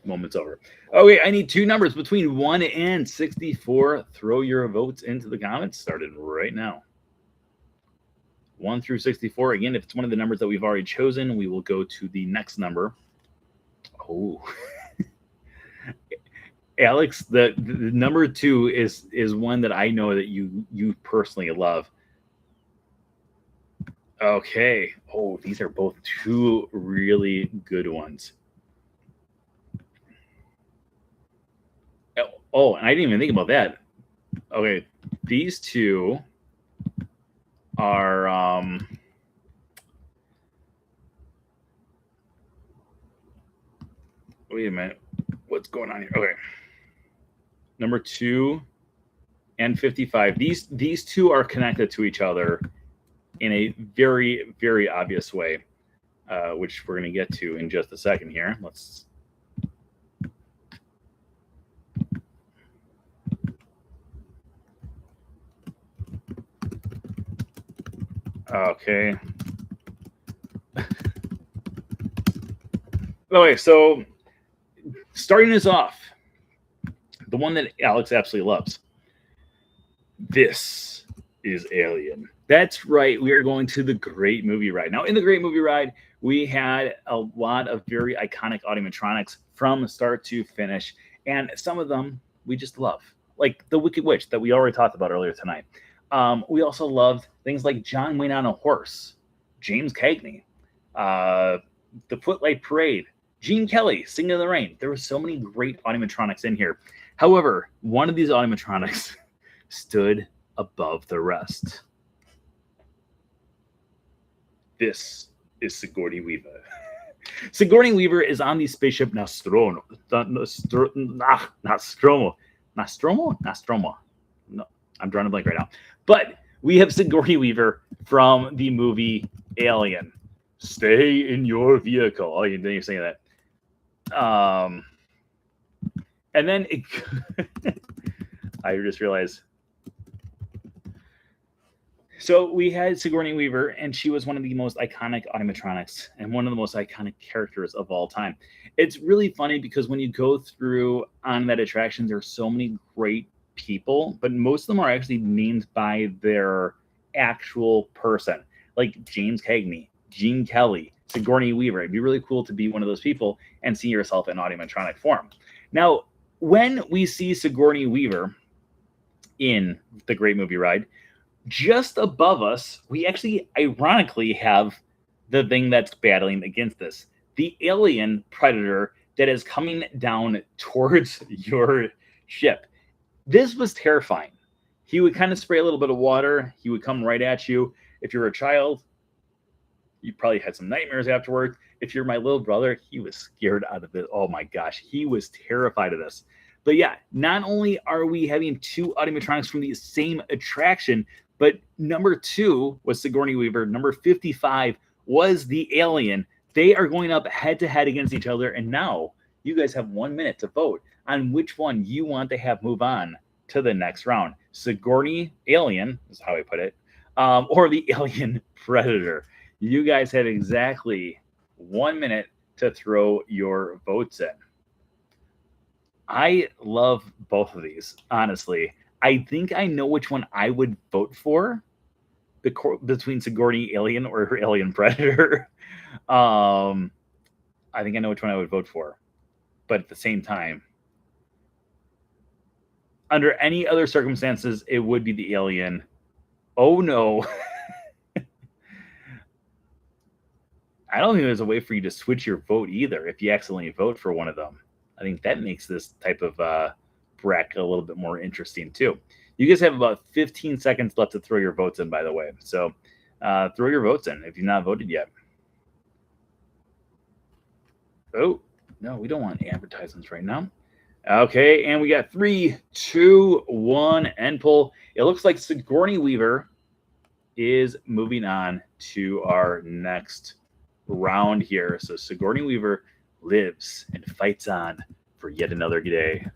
Moment's over. Okay, I need two numbers between 1 and 64. Throw your votes into the comments. Started right now. 1 through 64. Again, if it's one of the numbers that we've already chosen, we will go to the next number. Oh, Alex, the number 2 is one that I know that you personally love. Okay. Oh, these are both two really good ones. Oh, and I didn't even think about that. Okay, these two are wait a minute. What's going on here? Okay. Number 2 and 55. These two are connected to each other in a very, very obvious way, which we're going to get to in just a second here. Let's okay. Okay, so starting us off, the one that Alex absolutely loves. This is Alien. That's right. We are going to the Great Movie Ride. Now, in the Great Movie Ride, we had a lot of very iconic animatronics from start to finish, and some of them we just love, like the Wicked Witch that we already talked about earlier tonight. We also loved things like John Wayne on a horse, James Cagney, the Footlight Parade, Gene Kelly, Singing in the Rain. There were so many great animatronics in here. However, one of these animatronics stood above the rest. This is Sigourney Weaver. Sigourney Weaver is on the spaceship Nostromo. Nostromo? No, I'm drawing a blank right now. But we have Sigourney Weaver from the movie Alien. Stay in your vehicle. Oh, you're saying that. And then I just realized. So we had Sigourney Weaver, and she was one of the most iconic animatronics and one of the most iconic characters of all time. It's really funny because when you go through on that attraction, there are so many great people, but most of them are actually named by their actual person, like James Cagney, Gene Kelly, Sigourney Weaver. It'd be really cool to be one of those people and see yourself in animatronic form. Now, when we see Sigourney Weaver in the Great Movie Ride, just above us, we actually ironically have the thing that's battling against this. The alien predator that is coming down towards your ship. This was terrifying. He would kind of spray a little bit of water. He would come right at you. If you're a child, you probably had some nightmares afterwards. If you're my little brother, he was scared out of it. Oh my gosh, he was terrified of this. But yeah, not only are we having two animatronics from the same attraction, but number 2 was Sigourney Weaver. Number 55 was the alien. They are going up head to head against each other. And now you guys have 1 minute to vote on which one you want to have move on to the next round. Sigourney Alien is how I put it, or the Alien Predator. You guys have exactly 1 minute to throw your votes in. I love both of these, honestly. I think I know which one I would vote for between Sigourney Alien or her Alien Predator. I think I know which one I would vote for. But at the same time, under any other circumstances, it would be the Alien. Oh no. I don't think there's a way for you to switch your vote either if you accidentally vote for one of them. I think that makes this type of bracket a little bit more interesting too. You guys have about 15 seconds left to throw your votes in, by the way. So throw your votes in if you've not voted yet. Oh, no, we don't want advertisements right now. Okay, and we got 3, 2, 1, end poll. It looks like Sigourney Weaver is moving on to our next round here. So Sigourney Weaver lives and fights on for yet another day.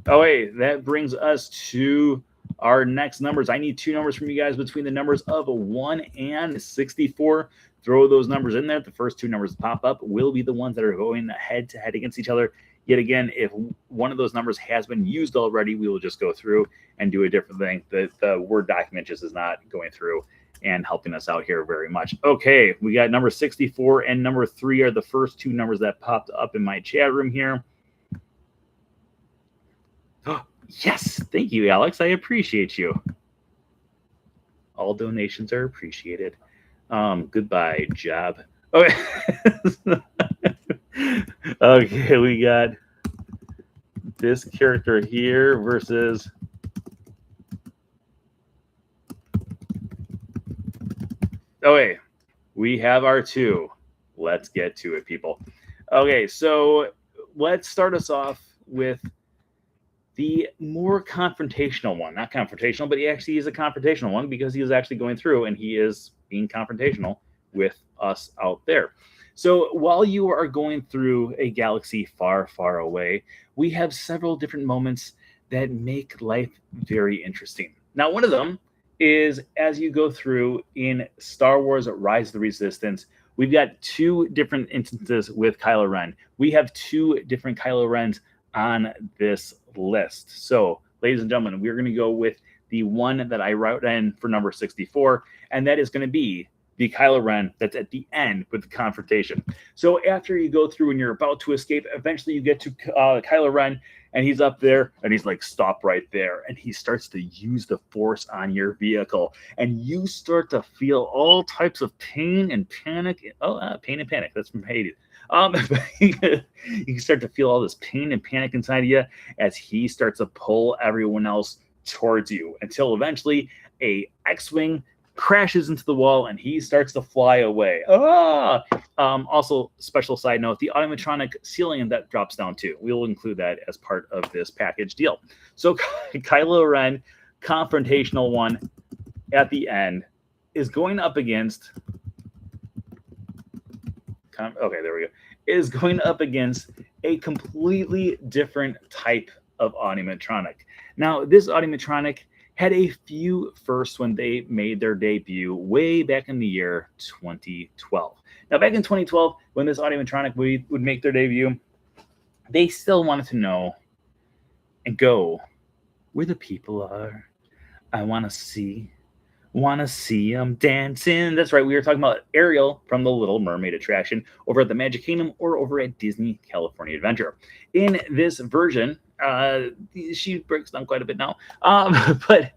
Oh, wait, that brings us to our next numbers. I need 2 numbers from you guys between the numbers of 1 and 64. Throw those numbers in there. The first 2 numbers pop up will be the ones that are going head to head against each other. Yet again, if one of those numbers has been used already, we will just go through and do a different thing. The Word document just is not going through and helping us out here very much. Okay, we got number 64 and number 3 are the first 2 numbers that popped up in my chat room here. Yes, thank you, Alex. I appreciate you. All donations are appreciated. Goodbye, job. Okay. Okay, we got this character here versus okay, we have our 2. Let's get to it, people. Okay, so let's start us off with the more confrontational one. Not confrontational, but he actually is a confrontational one because he is actually going through and he is being confrontational with us out there. So while you are going through a galaxy far, far away, we have several different moments that make life very interesting. Now, one of them is as you go through in Star Wars Rise of the Resistance, we've got 2 different instances with Kylo Ren. We have 2 different Kylo Rens on this list. So, ladies and gentlemen, we're going to go with the one that I wrote in for number 64, and that is going to be the Kylo Ren that's at the end with the confrontation. So after you go through and you're about to escape, eventually you get to Kylo Ren, and he's up there, and he's like, stop right there. And he starts to use the Force on your vehicle, and you start to feel all types of pain and panic. Pain and panic. That's from Hades. You can start to feel all this pain and panic inside of you as he starts to pull everyone else towards you until eventually a X-Wing crashes into the wall and he starts to fly away. Also, special side note, the animatronic ceiling that drops down too. We'll include that as part of this package deal. So Kylo Ren, confrontational one at the end, is going up against... Okay, there we go. Is going up against a completely different type of animatronic. Now, this animatronic had a few firsts when they made their debut way back in the year 2012. Now, back in 2012, when this animatronic would make their debut, they still wanted to know and go where the people are. I want to see them dancing. That's right. We were talking about Ariel from the Little Mermaid attraction over at the Magic Kingdom or over at Disney California Adventure. In this version, she breaks down quite a bit now, but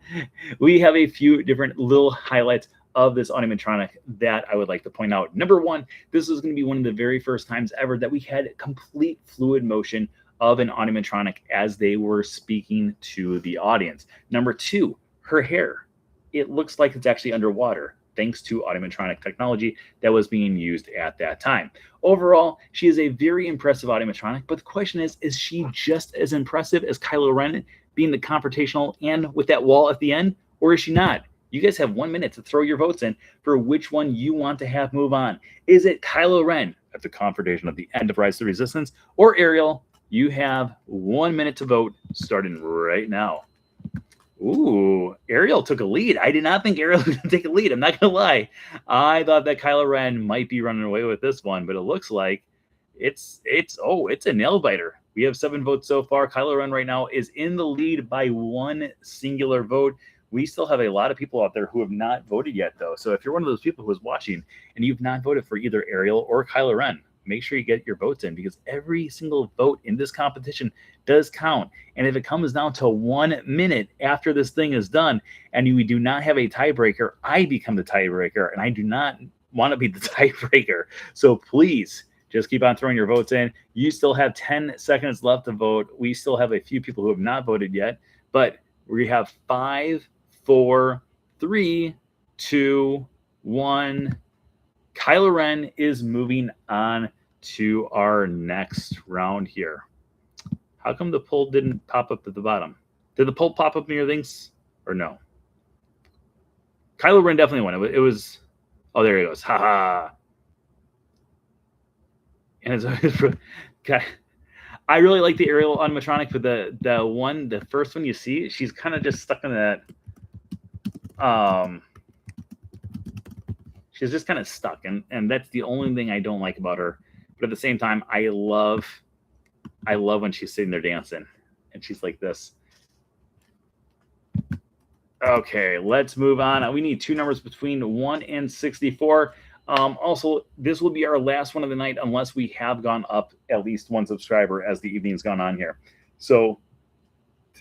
we have a few different little highlights of this animatronic that I would like to point out. Number 1, this is going to be one of the very first times ever that we had complete fluid motion of an animatronic as they were speaking to the audience. Number 2, her hair. It looks like it's actually underwater, thanks to animatronic technology that was being used at that time. Overall, she is a very impressive animatronic, but the question is she just as impressive as Kylo Ren being the confrontational and with that wall at the end, or is she not? You guys have 1 minute to throw your votes in for which one you want to have move on. Is it Kylo Ren at the confrontation at the end of Rise of the Resistance, or Ariel? You have 1 minute to vote, starting right now. Ooh, Ariel took a lead. I did not think Ariel was going to take a lead. I'm not going to lie. I thought that Kylo Ren might be running away with this one, but it looks like it's a nail biter. We have 7 votes so far. Kylo Ren right now is in the lead by 1 singular vote. We still have a lot of people out there who have not voted yet, though. So if you're one of those people who is watching and you've not voted for either Ariel or Kylo Ren, make sure you get your votes in, because every single vote in this competition does count. And if it comes down to 1 minute after this thing is done and we do not have a tiebreaker, I become the tiebreaker, and I do not want to be the tiebreaker. So please just keep on throwing your votes in. You still have 10 seconds left to vote. We still have a few people who have not voted yet, but we have 5, 4, 3, 2, 1. Kylo Ren is moving on to our next round here. How come the poll didn't pop up at the bottom? Did the poll pop up near things or no? Kylo Ren definitely won. It was oh, there he goes. Haha. And okay. I really like the Ariel animatronic, but the first one you see, she's kind of just stuck in that. She's just kind of stuck, and that's the only thing I don't like about her. But at the same time, I love when she's sitting there dancing, and she's like this. Okay, let's move on. We need 2 numbers between 1 and 64. Also, this will be our last one of the night unless we have gone up at least 1 subscriber as the evening's gone on here. So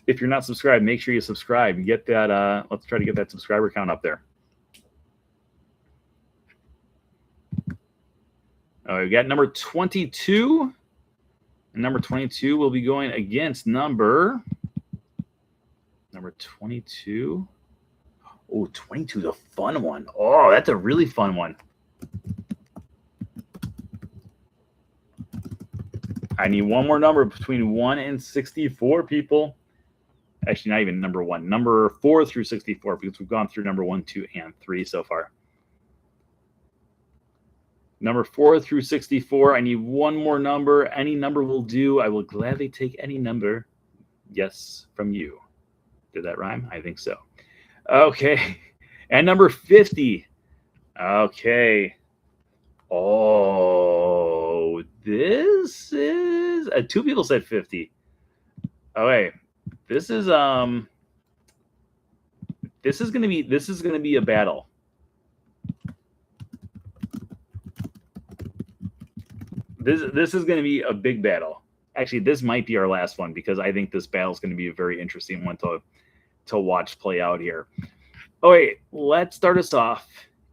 if you're not subscribed, make sure you subscribe. Get that. Let's try to get that subscriber count up there. We got number 22. And number 22 will be going against number 22. Oh, 22 is a fun one. Oh, that's a really fun one. I need 1 more number between 1 and 64, people. Actually, not even number 1. Number 4 through 64, because we've gone through number 1, 2, and 3 so far. Number 4 through 64. I need 1 more number. Any number will do. I will gladly take any number. Yes, from you. Did that rhyme? I think so. Okay. And number 50. Okay. Oh, this is 2 people said 50. Okay. This is gonna be a battle. This is going to be a big battle. Actually, this might be our last one, because I think this battle is going to be a very interesting one to watch play out here. Okay, let's start us off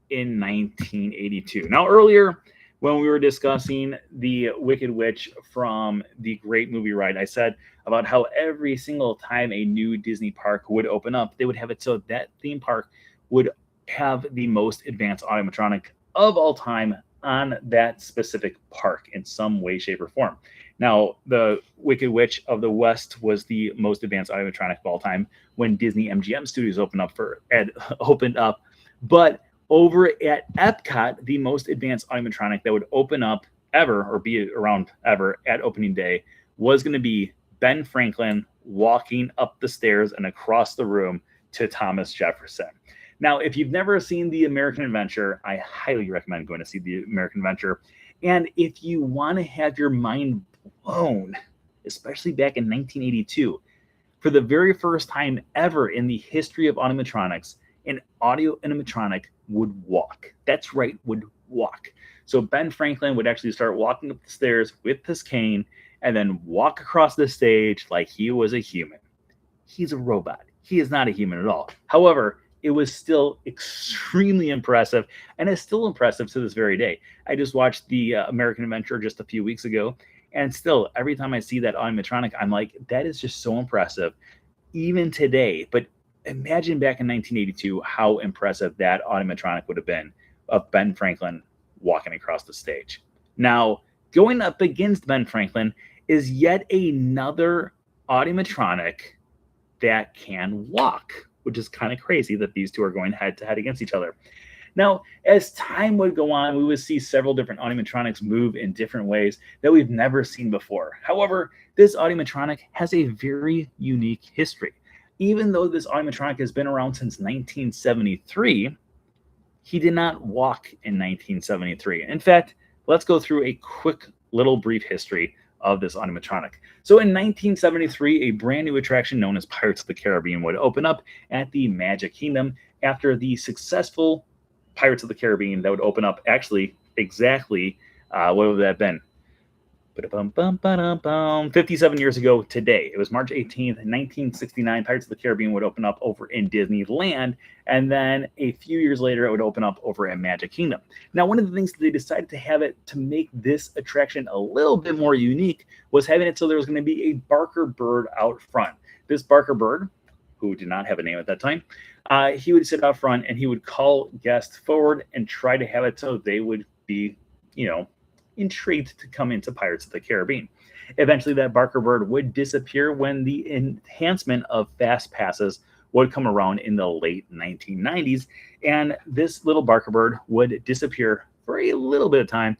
in 1982. Now, earlier when we were discussing the Wicked Witch from the Great Movie Ride, I said about how every single time a new Disney park would open up, they would have it so that theme park would have the most advanced animatronic of all time on that specific park in some way, shape, or form. Now, the Wicked Witch of the West was the most advanced animatronic of all time when Disney MGM Studios opened up. But over at Epcot, the most advanced animatronic that would open up ever, or be around ever at opening day, was going to be Ben Franklin walking up the stairs and across the room to Thomas Jefferson. Now, if you've never seen The American Adventure, I highly recommend going to see The American Adventure. And if you want to have your mind blown, especially back in 1982, for the very first time ever in the history of animatronics, an audio animatronic would walk. That's right, would walk. So Ben Franklin would actually start walking up the stairs with his cane and then walk across the stage like he was a human. He's a robot. He is not a human at all. However, it was still extremely impressive, and it's still impressive to this very day. I just watched The American Adventure just a few weeks ago, and still, every time I see that animatronic, I'm like, that is just so impressive, even today. But imagine back in 1982 how impressive that animatronic would have been of Ben Franklin walking across the stage. Now, going up against Ben Franklin is yet another animatronic that can walk, which is kind of crazy that these two are going head to head against each other. Now, as time would go on, we would see several different animatronics move in different ways that we've never seen before. However, this animatronic has a very unique history. even though this animatronic has been around since 1973, he did not walk in 1973. In fact, let's go through a quick little brief history of this animatronic. So in 1973, a brand new attraction known as Pirates of the Caribbean would open up at the Magic Kingdom after the successful Pirates of the Caribbean that would open up actually exactly, what would that have been? 57 years ago today. It was March 18th, 1969. Pirates of the Caribbean would open up over in Disneyland. And then a few years later, it would open up over at Magic Kingdom. Now, one of the things that they decided to have it to make this attraction a little bit more unique was having it so there was going to be a Barker bird out front. This Barker bird, who did not have a name at that time, he would sit out front and he would call guests forward and try to have it so they would be, intrigued to come into Pirates of the Caribbean. Eventually, that Barker bird would disappear when the enhancement of fast passes would come around in the late 1990s, and this little Barker bird would disappear for a little bit of time,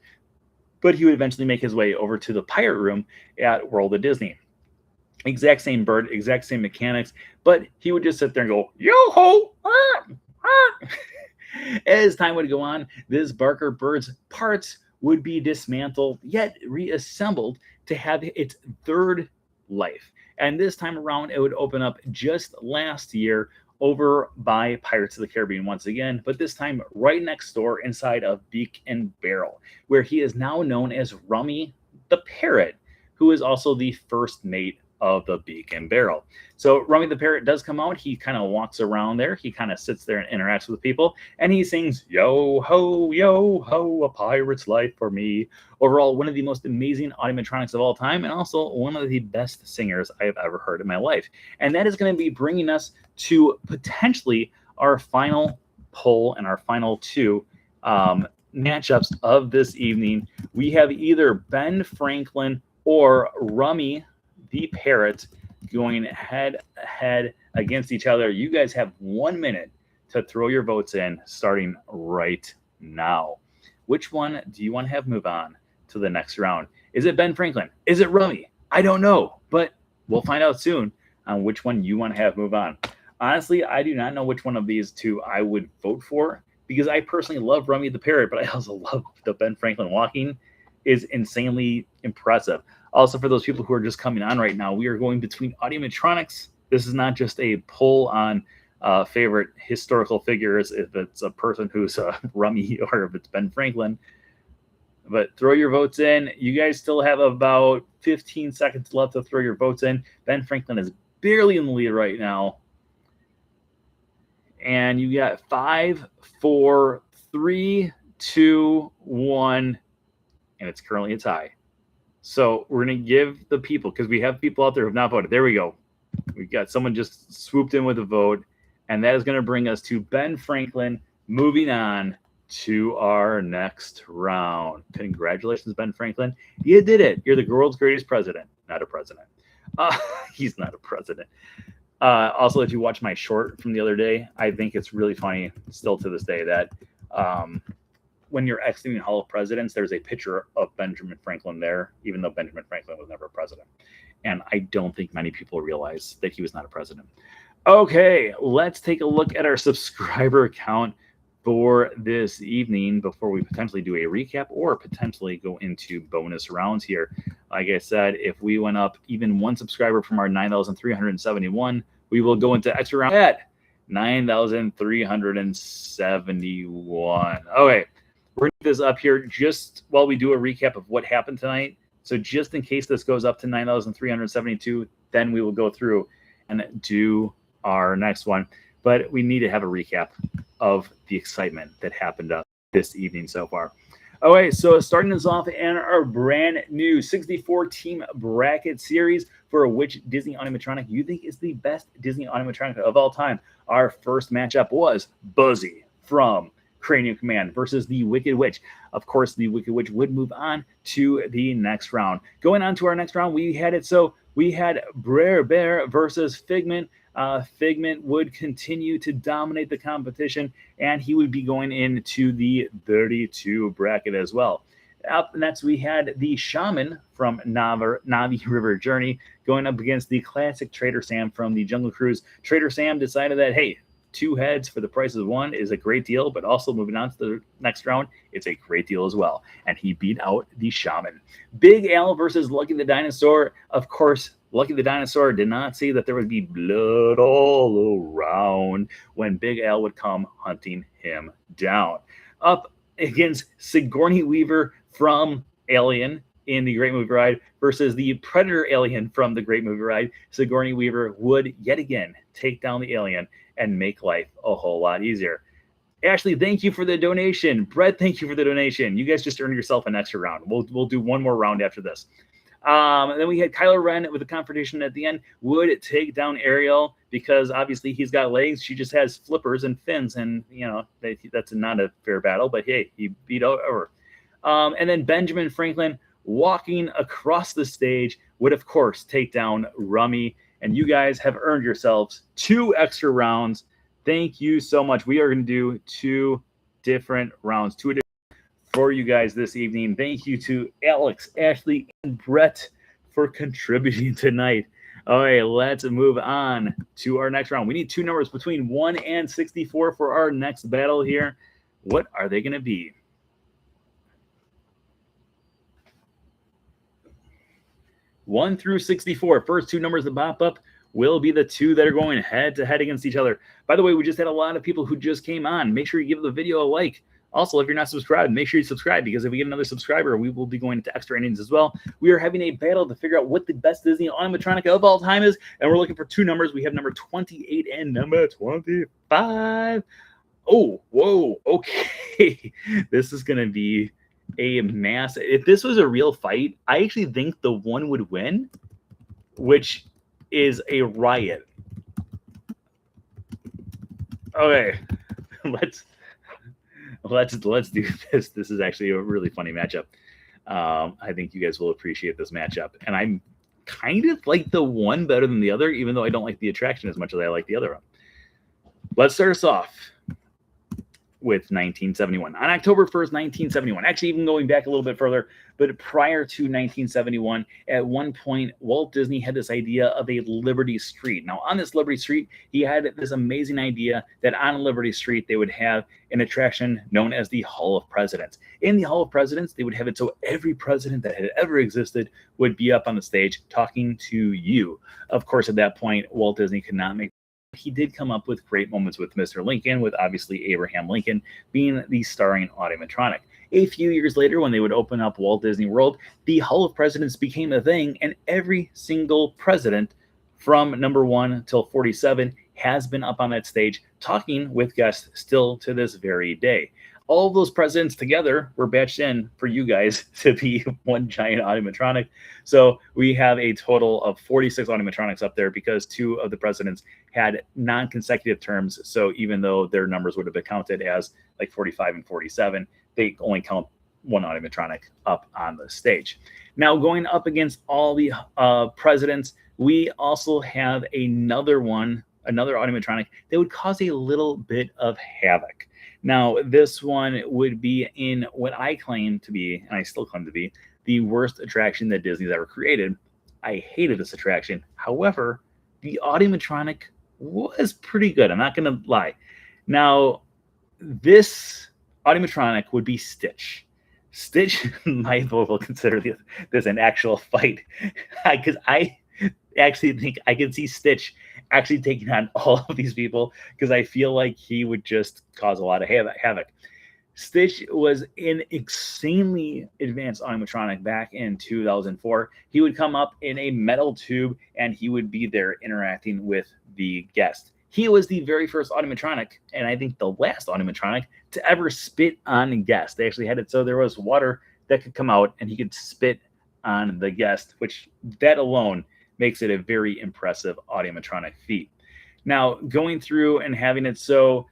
but he would eventually make his way over to the Pirate Room at World of Disney. Exact same bird, exact same mechanics, but he would just sit there and go, yo-ho! As time would go on, this Barker bird's parts would be dismantled yet reassembled to have its third life. And this time around, it would open up just last year over by Pirates of the Caribbean once again, but this time right next door inside of Beak and Barrel, where he is now known as Rummy the Parrot, who is also the first mate of the Beak and Barrel. So Rummy the Parrot does come out. He kind of walks around there. He kind of sits there and interacts with people, and he sings, yo ho, a pirate's life for me. Overall, one of the most amazing animatronics of all time, and also one of the best singers I have ever heard in my life. And that is going to be bringing us to potentially our final poll and our final two matchups of this evening. We have either Ben Franklin or Rummy the Parrot going head to head against each other. You guys have 1 minute to throw your votes in, starting right now. Which one do you want to have move on to the next round? Is it Ben Franklin? Is it Rummy? I don't know, but we'll find out soon on which one you want to have move on. Honestly, I do not know which one of these two I would vote for, because I personally love Rummy the Parrot, but I also love the Ben Franklin walking is insanely impressive. Also, for those people who are just coming on right now, we are going between animatronics. This is not just a poll on favorite historical figures, if it's a person who's Rummy or if it's Ben Franklin. But throw your votes in. You guys still have about 15 seconds left to throw your votes in. Ben Franklin is barely in the lead right now. And you got 5, 4, 3, 2, 1, and it's currently a tie. So we're going to give the people, because we have people out there who have not voted. There we go. We got someone just swooped in with a vote, and that is going to bring us to Ben Franklin moving on to our next round. Congratulations, Ben Franklin. You did it. You're the world's greatest president. Not a president. He's not a president. Also, if you watch my short from the other day, I think it's really funny still to this day that when you're exiting Hall of Presidents, there's a picture of Benjamin Franklin there, even though Benjamin Franklin was never a president. And I don't think many people realize that he was not a president. Okay, let's take a look at our subscriber count for this evening before we potentially do a recap or potentially go into bonus rounds here. Like I said, if we went up even one subscriber from our 9,371, we will go into extra round at 9,371. Okay. We're going to this up here just while we do a recap of what happened tonight. So just in case this goes up to 9,372, then we will go through and do our next one. But we need to have a recap of the excitement that happened this evening so far. Okay, so starting us off in our brand new 64-team bracket series for which Disney animatronic you think is the best Disney animatronic of all time. Our first matchup was Buzzy from Cranium Command versus the Wicked Witch. Of course, the Wicked Witch would move on to the next round. Going on to our next round, we had Brer Bear versus Figment. Figment would continue to dominate the competition, and he would be going into the 32 bracket as well. Up next, we had the Shaman from Navi River Journey going up against the classic Trader Sam from the Jungle Cruise. Trader Sam decided that, hey, 2 heads for the price of 1 is a great deal, but also moving on to the next round, it's a great deal as well. And he beat out the Shaman. Big Al versus Lucky the Dinosaur. Of course, Lucky the Dinosaur did not see that there would be blood all around when Big Al would come hunting him down. Up against Sigourney Weaver from Alien in the Great Movie Ride versus the Predator alien from the Great Movie Ride. Sigourney Weaver would yet again take down the alien and make life a whole lot easier. Ashley, thank you for the donation. Brett, thank you for the donation. You guys just earned yourself an extra round. We'll do one more round after this. And then we had Kylo Ren with a confrontation at the end. Would take down Ariel because obviously he's got legs. She just has flippers and fins, and that's not a fair battle. But hey, he beat her. And then Benjamin Franklin walking across the stage would of course take down Rummy. And you guys have earned yourselves 2 extra rounds. Thank you so much. We are going to do 2 different rounds, 2 different for you guys this evening. Thank you to Alex, Ashley, and Brett for contributing tonight. All right, let's move on to our next round. We need 2 numbers between 1 and 64 for our next battle here. What are they going to be? 1 through 64. First 2 numbers that pop up will be the 2 that are going head to head against each other. By the way, we just had a lot of people who just came on. Make sure you give the video a like. Also, if you're not subscribed, make sure you subscribe, because if we get another subscriber, we will be going into extra innings as well. We are having a battle to figure out what the best Disney animatronic of all time is, and we're looking for 2 numbers. We have number 28 and number 25. Oh, whoa, okay. This is going to be a mass. If this was a real fight, I actually think the one would win, which is a riot. Okay, let's do this. This is actually a really funny matchup. I think you guys will appreciate this matchup, and I'm kind of like the one better than the other, even though I don't like the attraction as much as I like the other one. Let's start us off with 1971. On October 1st, 1971, actually even going back a little bit further, but prior to 1971, at one point, Walt Disney had this idea of a Liberty Street. Now, on this Liberty Street, he had this amazing idea that on Liberty Street, they would have an attraction known as the Hall of Presidents. In the Hall of Presidents, they would have it so every president that had ever existed would be up on the stage talking to you. Of course, at that point, Walt Disney could not make. He did come up with great moments with Mr. Lincoln, with obviously Abraham Lincoln being the starring animatronic. A few years later, when they would open up Walt Disney World, the Hall of Presidents became a thing, and every single president from number 1 till 47 has been up on that stage talking with guests still to this very day. All those presidents together were batched in for you guys to be one giant animatronic. So we have a total of 46 animatronics up there, because 2 of the presidents had non-consecutive terms. So even though their numbers would have been counted as like 45 and 47, they only count 1 animatronic up on the stage. Now, going up against all the presidents, we also have another animatronic that would cause a little bit of havoc. Now, this one would be in what I claim to be, and I still claim to be, the worst attraction that Disney's ever created. I hated this attraction. However, the animatronic was pretty good. I'm not going to lie. Now, this animatronic would be Stitch. Stitch might well consider this an actual fight, because I actually think I can see Stitch actually taking on all of these people, because I feel like he would just cause a lot of havoc. Stitch was an insanely advanced animatronic back in 2004. He would come up in a metal tube, and he would be there interacting with the guest. He was the very first animatronic, and I think the last animatronic, to ever spit on guests. They actually had it so there was water that could come out, and he could spit on the guest, which that alone makes it a very impressive animatronic feat. Now, going through and having it so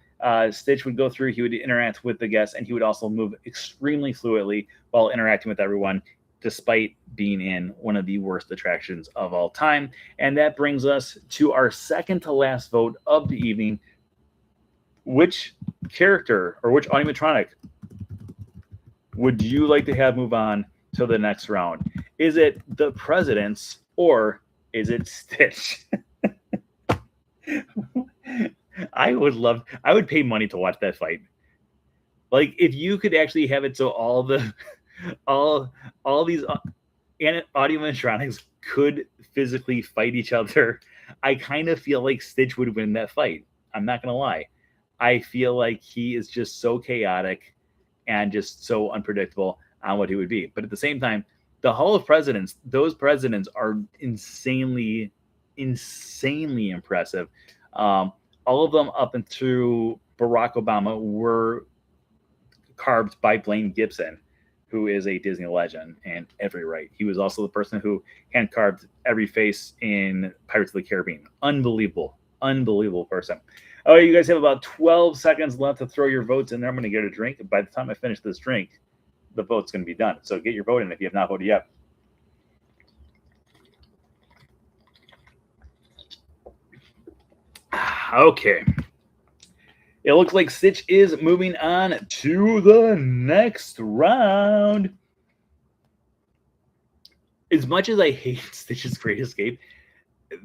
Stitch would go through, he would interact with the guests, and he would also move extremely fluidly while interacting with everyone, despite being in one of the worst attractions of all time. And that brings us to our second to last vote of the evening. Which character or which animatronic would you like to have move on to the next round? Is it the presidents or is it Stitch? I would pay money to watch that fight. Like if you could actually have it so all all these audio animatronics could physically fight each other, I kind of feel like Stitch would win that fight. I'm not gonna lie. I feel like he is just so chaotic and just so unpredictable on what he would be. But at the same time, the Hall of Presidents, those presidents are insanely impressive. Um, all of them up and through Barack Obama were carved by Blaine Gibson, who is a Disney legend and every right. He was also the person who hand carved every face in Pirates of the Caribbean. Unbelievable person. Oh, you guys have about 12 seconds left to throw your votes in there. I'm going to get a drink. By the time I finish this drink, the vote's going to be done. So get your vote in if you have not voted yet. Okay. It looks like Stitch is moving on to the next round. As much as I hate Stitch's Great Escape,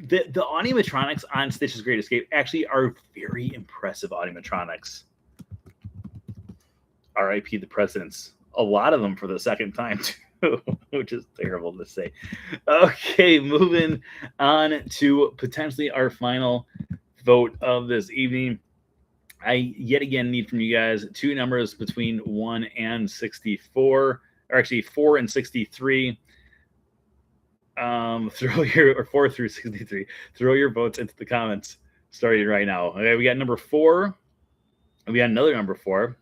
the animatronics on Stitch's Great Escape actually are very impressive animatronics. R.I.P. the presidents. A lot of them for the second time, too, which is terrible to say. Okay, moving on to potentially our final vote of this evening. I yet again need from you guys two numbers between 1 and 64, or actually 4 and 63. Throw your, or 4 through 63. Throw your votes into the comments starting right now. Okay, we got number 4. We got another number 4.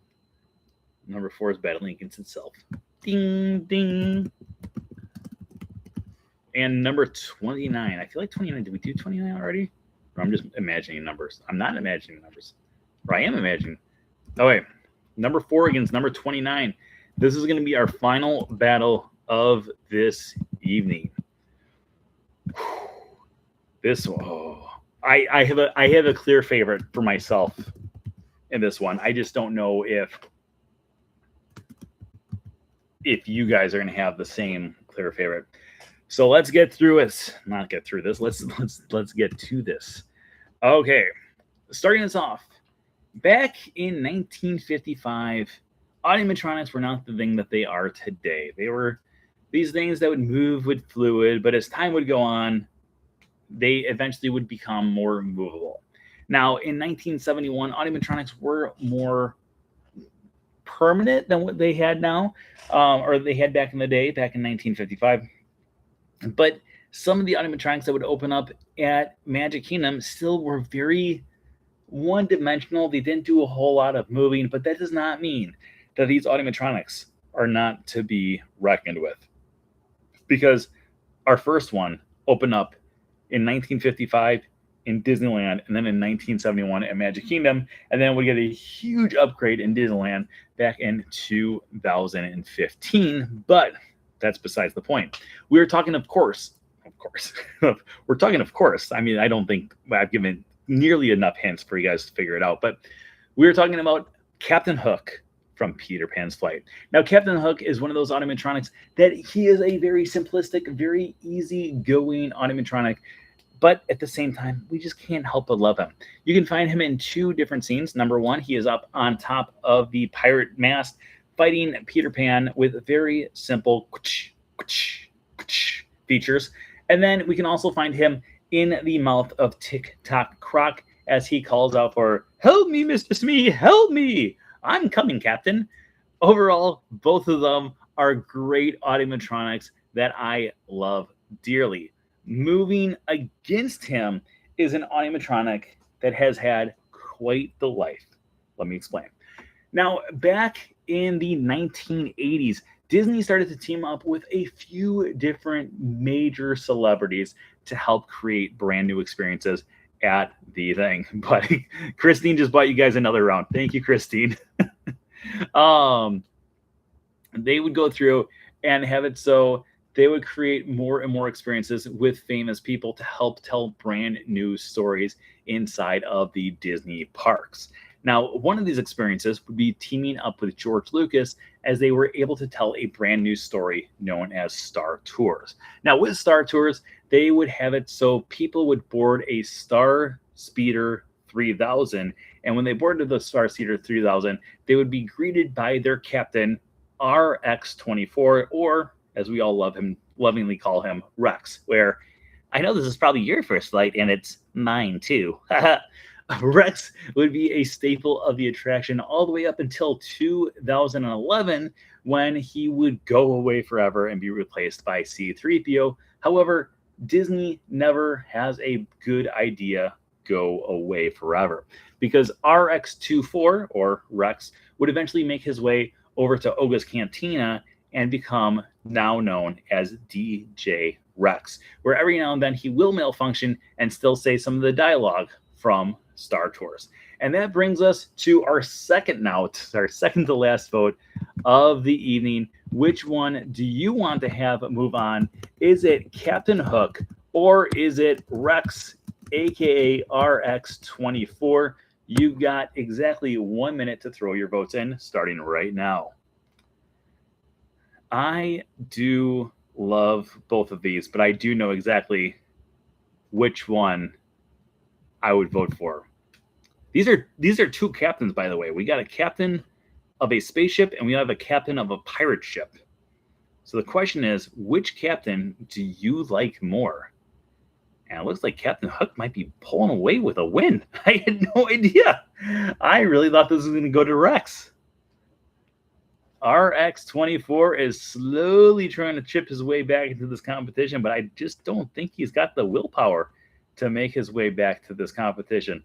Number 4 is battling against itself. Ding, ding. And number 29. I feel like 29. Did we do 29 already? Or I'm just imagining numbers. I'm not imagining numbers. Or I am imagining. Oh, wait. Number 4 against number 29. This is going to be our final battle of this evening. This one, I have a clear favorite for myself in this one. I just don't know if you guys are going to have the same clear favorite. So let's get through it. Not get through this. Let's get to this. Okay, starting us off. Back in 1955, animatronics were not the thing that they are today. They were these things that would move with fluid, but as time would go on, they eventually would become more movable. Now, in 1971, animatronics were more permanent than what they had now, or they had back in the day, back in 1955. But some of the animatronics that would open up at Magic Kingdom still were very one-dimensional. They didn't do a whole lot of moving, but that does not mean that these animatronics are not to be reckoned with. Because our first one opened up in 1955 in Disneyland, and then in 1971 at Magic Kingdom, and then we get a huge upgrade in Disneyland back in 2015. But that's besides the point. We were talking, of course. We're talking, of course. I mean, I don't think I've given nearly enough hints for you guys to figure it out, but we were talking about Captain Hook from Peter Pan's Flight. Now, Captain Hook is one of those animatronics that he is a very simplistic, very easy-going animatronic, but at the same time, we just can't help but love him. You can find him in 2 different scenes. Number 1, he is up on top of the pirate mast fighting Peter Pan with very simple features. And then we can also find him in the mouth of Tick-Tock Croc as he calls out for, "Help me, Mr. Smee, help me! I'm coming, Captain." Overall, both of them are great animatronics that I love dearly. Moving against him is an animatronic that has had quite the life. Let me explain. Now, back in the 1980s, Disney started to team up with a few different major celebrities to help create brand new experiences at the thing. But Christine just bought you guys another round. Thank you, Christine. They would go through and have it so they would create more and more experiences with famous people to help tell brand new stories inside of the Disney parks. Now, one of these experiences would be teaming up with George Lucas as they were able to tell a brand new story known as Star Tours. Now, with Star Tours, they would have it so people would board a Star Speeder 3000, and when they boarded the Star Speeder 3000, they would be greeted by their captain, RX-24, or as we all lovingly call him, Rex, where I know this is probably your first flight, and it's mine too. Rex would be a staple of the attraction all the way up until 2011, when he would go away forever and be replaced by C-3PO. However, Disney never has a good idea go away forever, because RX-24, or Rex, would eventually make his way over to Oga's Cantina and become now known as DJ Rex, where every now and then he will malfunction and still say some of the dialogue from Star Tours. And that brings us to our second to last vote of the evening. Which one do you want to have move on? Is it Captain Hook, or is it Rex, aka RX-24? You've got exactly 1 minute to throw your votes in, starting right now. I do love both of these, but I do know exactly which one I would vote for. These are two captains, by the way. We got a captain of a spaceship, and we have a captain of a pirate ship. So the question is, which captain do you like more? And it looks like Captain Hook might be pulling away with a win. I had no idea. I really thought this was going to go to Rex. RX-24 is slowly trying to chip his way back into this competition, but I just don't think he's got the willpower to make his way back to this competition.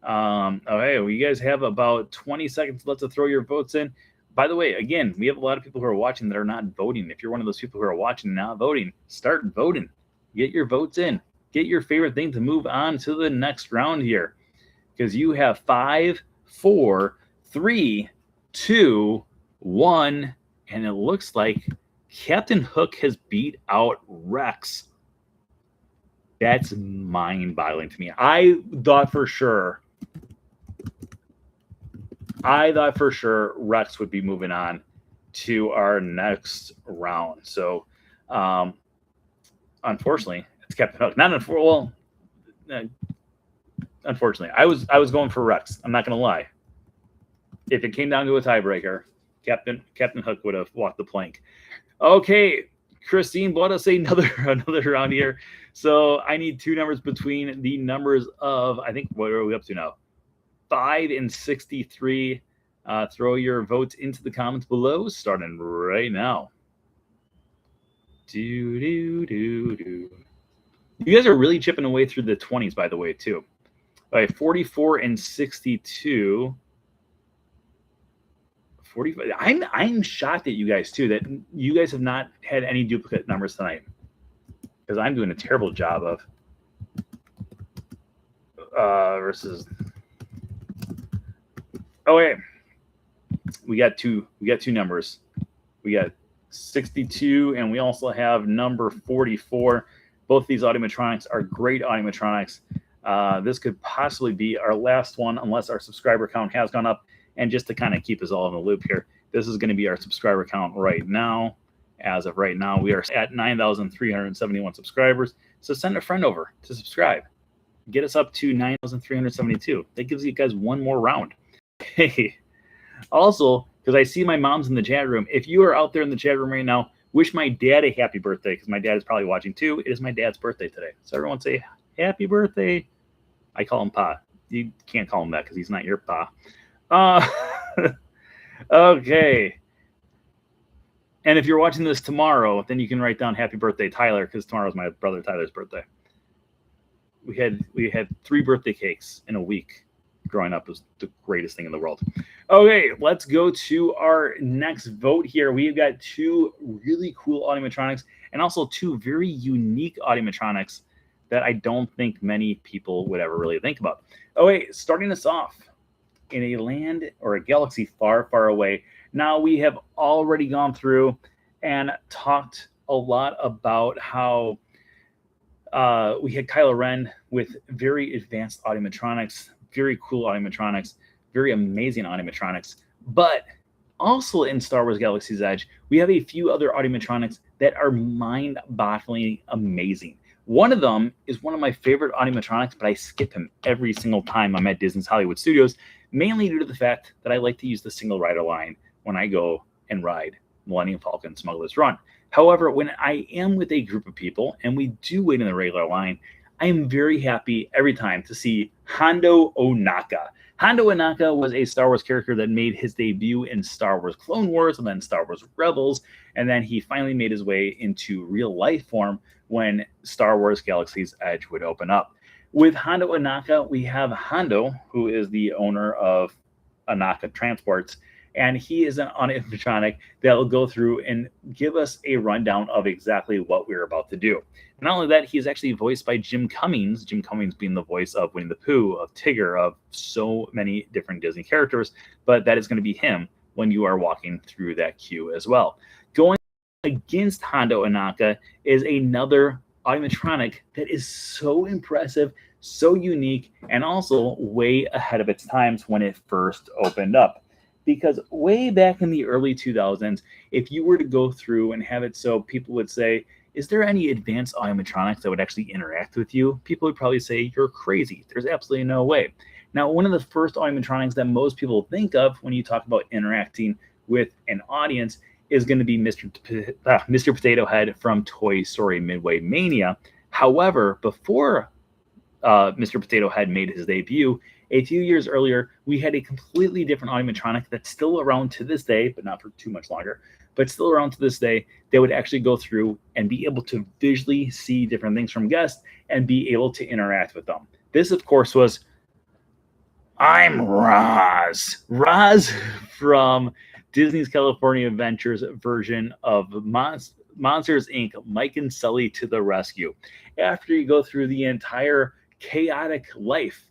Okay, well, you guys have about 20 seconds left to throw your votes in. By the way, again, we have a lot of people who are watching that are not voting. If you're one of those people who are watching and not voting, start voting. Get your votes in. Get your favorite thing to move on to the next round here, because you have 5, 4, 3, 2, 1, and it looks like Captain Hook has beat out Rex. That's mind-boggling to me. I thought for sure Rex would be moving on to our next round. So, unfortunately, it's Captain Hook. Unfortunately, I was going for Rex. I'm not going to lie. If it came down to a tiebreaker, Captain Hook would have walked the plank. Okay, Christine brought us another round here. So I need two numbers between the numbers of, I think, what are we up to now? 5 and 63. Throw your votes into the comments below, starting right now. You guys are really chipping away through the 20s, by the way, too. All right, 44 and 62. 45. I'm shocked at you guys too, that you guys have not had any duplicate numbers tonight, because I'm doing a terrible job of versus. Okay, we got two numbers. We got 62, and we also have number 44. Both these Audiomatronics are great Audiomatronics. This could possibly be our last one, unless our subscriber count has gone up. And just to kind of keep us all in the loop here, this is going to be our subscriber count right now. As of right now, we are at 9,371 subscribers. So send a friend over to subscribe. Get us up to 9,372. That gives you guys one more round. Hey, also, because I see my mom's in the chat room, if you are out there in the chat room right now, wish my dad a happy birthday, because my dad is probably watching too. It is my dad's birthday today. So everyone say happy birthday. I call him Pa. You can't call him that because he's not your Pa. Okay. And if you're watching this tomorrow, then you can write down happy birthday, Tyler, because tomorrow's my brother Tyler's birthday. We had 3 birthday cakes in a week. Growing up was the greatest thing in the world. Okay, let's go to our next vote here. We've got 2 really cool Audiomatronics and also 2 very unique Audiomatronics that I don't think many people would ever really think about. Okay, starting us off, in a land or a galaxy far, far away. Now, we have already gone through and talked a lot about how we had Kylo Ren with very advanced Audiomatronics, very cool Audiomatronics, very amazing animatronics. But also in Star Wars Galaxy's Edge, we have a few other animatronics that are mind-bogglingly amazing. One of them is one of my favorite animatronics, but I skip him every single time I'm at Disney's Hollywood Studios, mainly due to the fact that I like to use the single rider line when I go and ride Millennium Falcon Smuggler's Run. However, when I am with a group of people and we do wait in the regular line, I am very happy every time to see Hondo Ohnaka. Hondo Ohnaka was a Star Wars character that made his debut in Star Wars Clone Wars and then Star Wars Rebels, and then he finally made his way into real life form when Star Wars Galaxy's Edge would open up. With Hondo Ohnaka, we have Hondo, who is the owner of Ohnaka Transports, and he is an animatronic that will go through and give us a rundown of exactly what we're about to do. Not only that, he's actually voiced by Jim Cummings, Jim Cummings being the voice of Winnie the Pooh, of Tigger, of so many different Disney characters, but that is going to be him when you are walking through that queue as well. Going against Hondo Ohnaka is another animatronic that is so impressive, so unique, and also way ahead of its times when it first opened up. Because way back in the early 2000s, if you were to go through and have it so people would say, is there any advanced animatronics that would actually interact with you? People would probably say, you're crazy. There's absolutely no way. Now, one of the first animatronics that most people think of when you talk about interacting with an audience is going to be Mr. Potato Head from Toy Story Midway Mania. However, before Mr. Potato Head made his debut, a few years earlier, we had a completely different animatronic that's still around to this day, but not for too much longer, but still around to this day, that would actually go through and be able to visually see different things from guests and be able to interact with them. This, of course, was I'm Roz. Roz from Disney's California Adventures version of Monsters, Inc., Mike and Sully to the Rescue. After you go through the entire chaotic life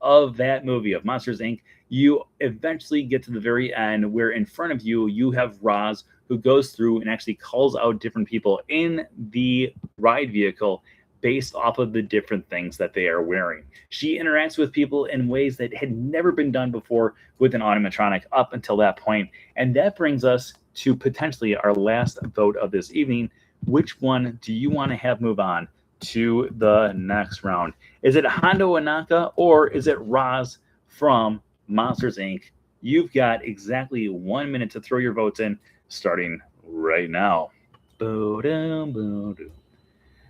of that movie of Monsters, Inc., you eventually get to the very end where in front of you, you have Roz who goes through and actually calls out different people in the ride vehicle based off of the different things that they are wearing. She interacts with people in ways that had never been done before with an animatronic up until that point. And that brings us to potentially our last vote of this evening. Which one do you want to have move on to the next round? Is it Hondo Ohnaka or is it Roz from Monsters, Inc.? You've got exactly 1 minute to throw your votes in, starting right now.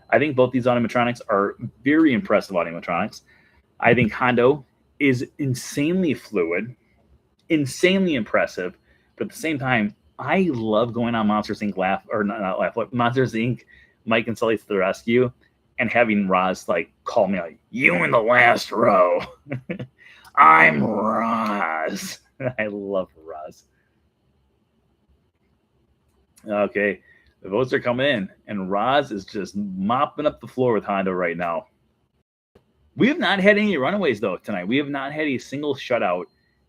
I think both these animatronics are very impressive animatronics. I think Hondo is insanely fluid, insanely impressive, but at the same time, I love going on Monsters Inc. Monsters Inc. Mike and Sully to the Rescue, and having Roz like call me like, you in the last row. I'm Roz. I love Roz. Okay, the votes are coming in, and Roz is just mopping up the floor with Hondo right now. We have not had any runaways, though, tonight. We have not had a single shutout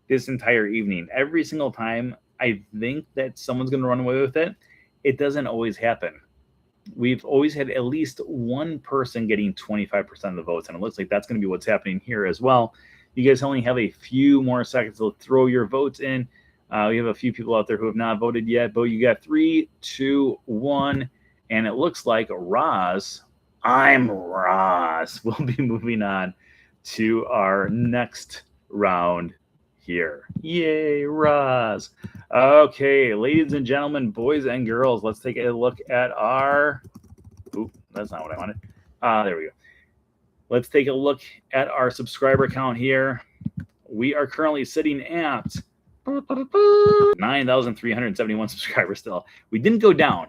this entire evening. Every single time I think that someone's going to run away with it, it doesn't always happen. We've always had at least one person getting 25% of the votes, and it looks like that's going to be what's happening here as well. You guys only have a few more seconds to throw your votes in. We have a few people out there who have not voted yet, but you got 3, 2, 1, and it looks like Roz, I'm Roz, will be moving on to our next round here. Yay, Roz. Okay, ladies and gentlemen, boys and girls, let's take a look at our... Oop, that's not what I wanted. There we go. Let's take a look at our subscriber count here. We are currently sitting at 9,371 subscribers still. We didn't go down.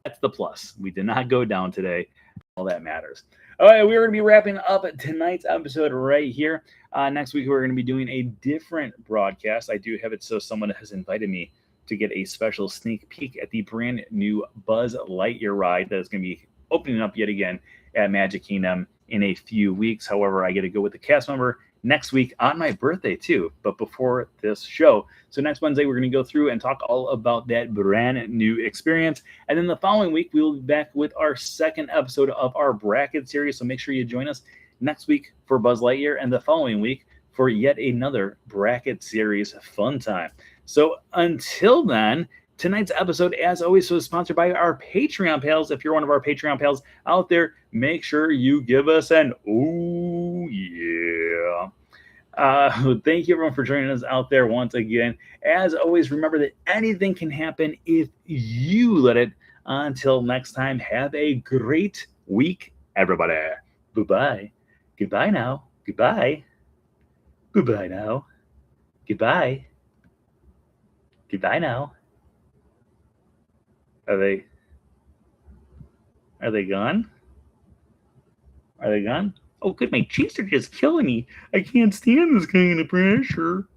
That's the plus. We did not go down today. All that matters. All right, we're going to be wrapping up tonight's episode right here. Next week, we're going to be doing a different broadcast. I do have it so someone has invited me to get a special sneak peek at the brand new Buzz Lightyear ride that is going to be opening up yet again at Magic Kingdom in a few weeks. However, I get to go with the cast member next week on my birthday too, but before this show. So next Wednesday, we're going to go through and talk all about that brand new experience. And then the following week, we'll be back with our second episode of our bracket series. So make sure you join us next week for Buzz Lightyear, and the following week for yet another bracket series fun time. So until then, tonight's episode, as always, was sponsored by our Patreon pals. If you're one of our Patreon pals out there, make sure you give us an oh yeah. Thank you everyone for joining us out there once again. As always, remember that anything can happen if you let it. Until next time, have a great week, everybody. Bye-bye. Goodbye now. Goodbye. Goodbye now. Goodbye. Goodbye now. Are they gone? Are they gone? Oh good, my cheeks are just killing me. I can't stand this kind of pressure.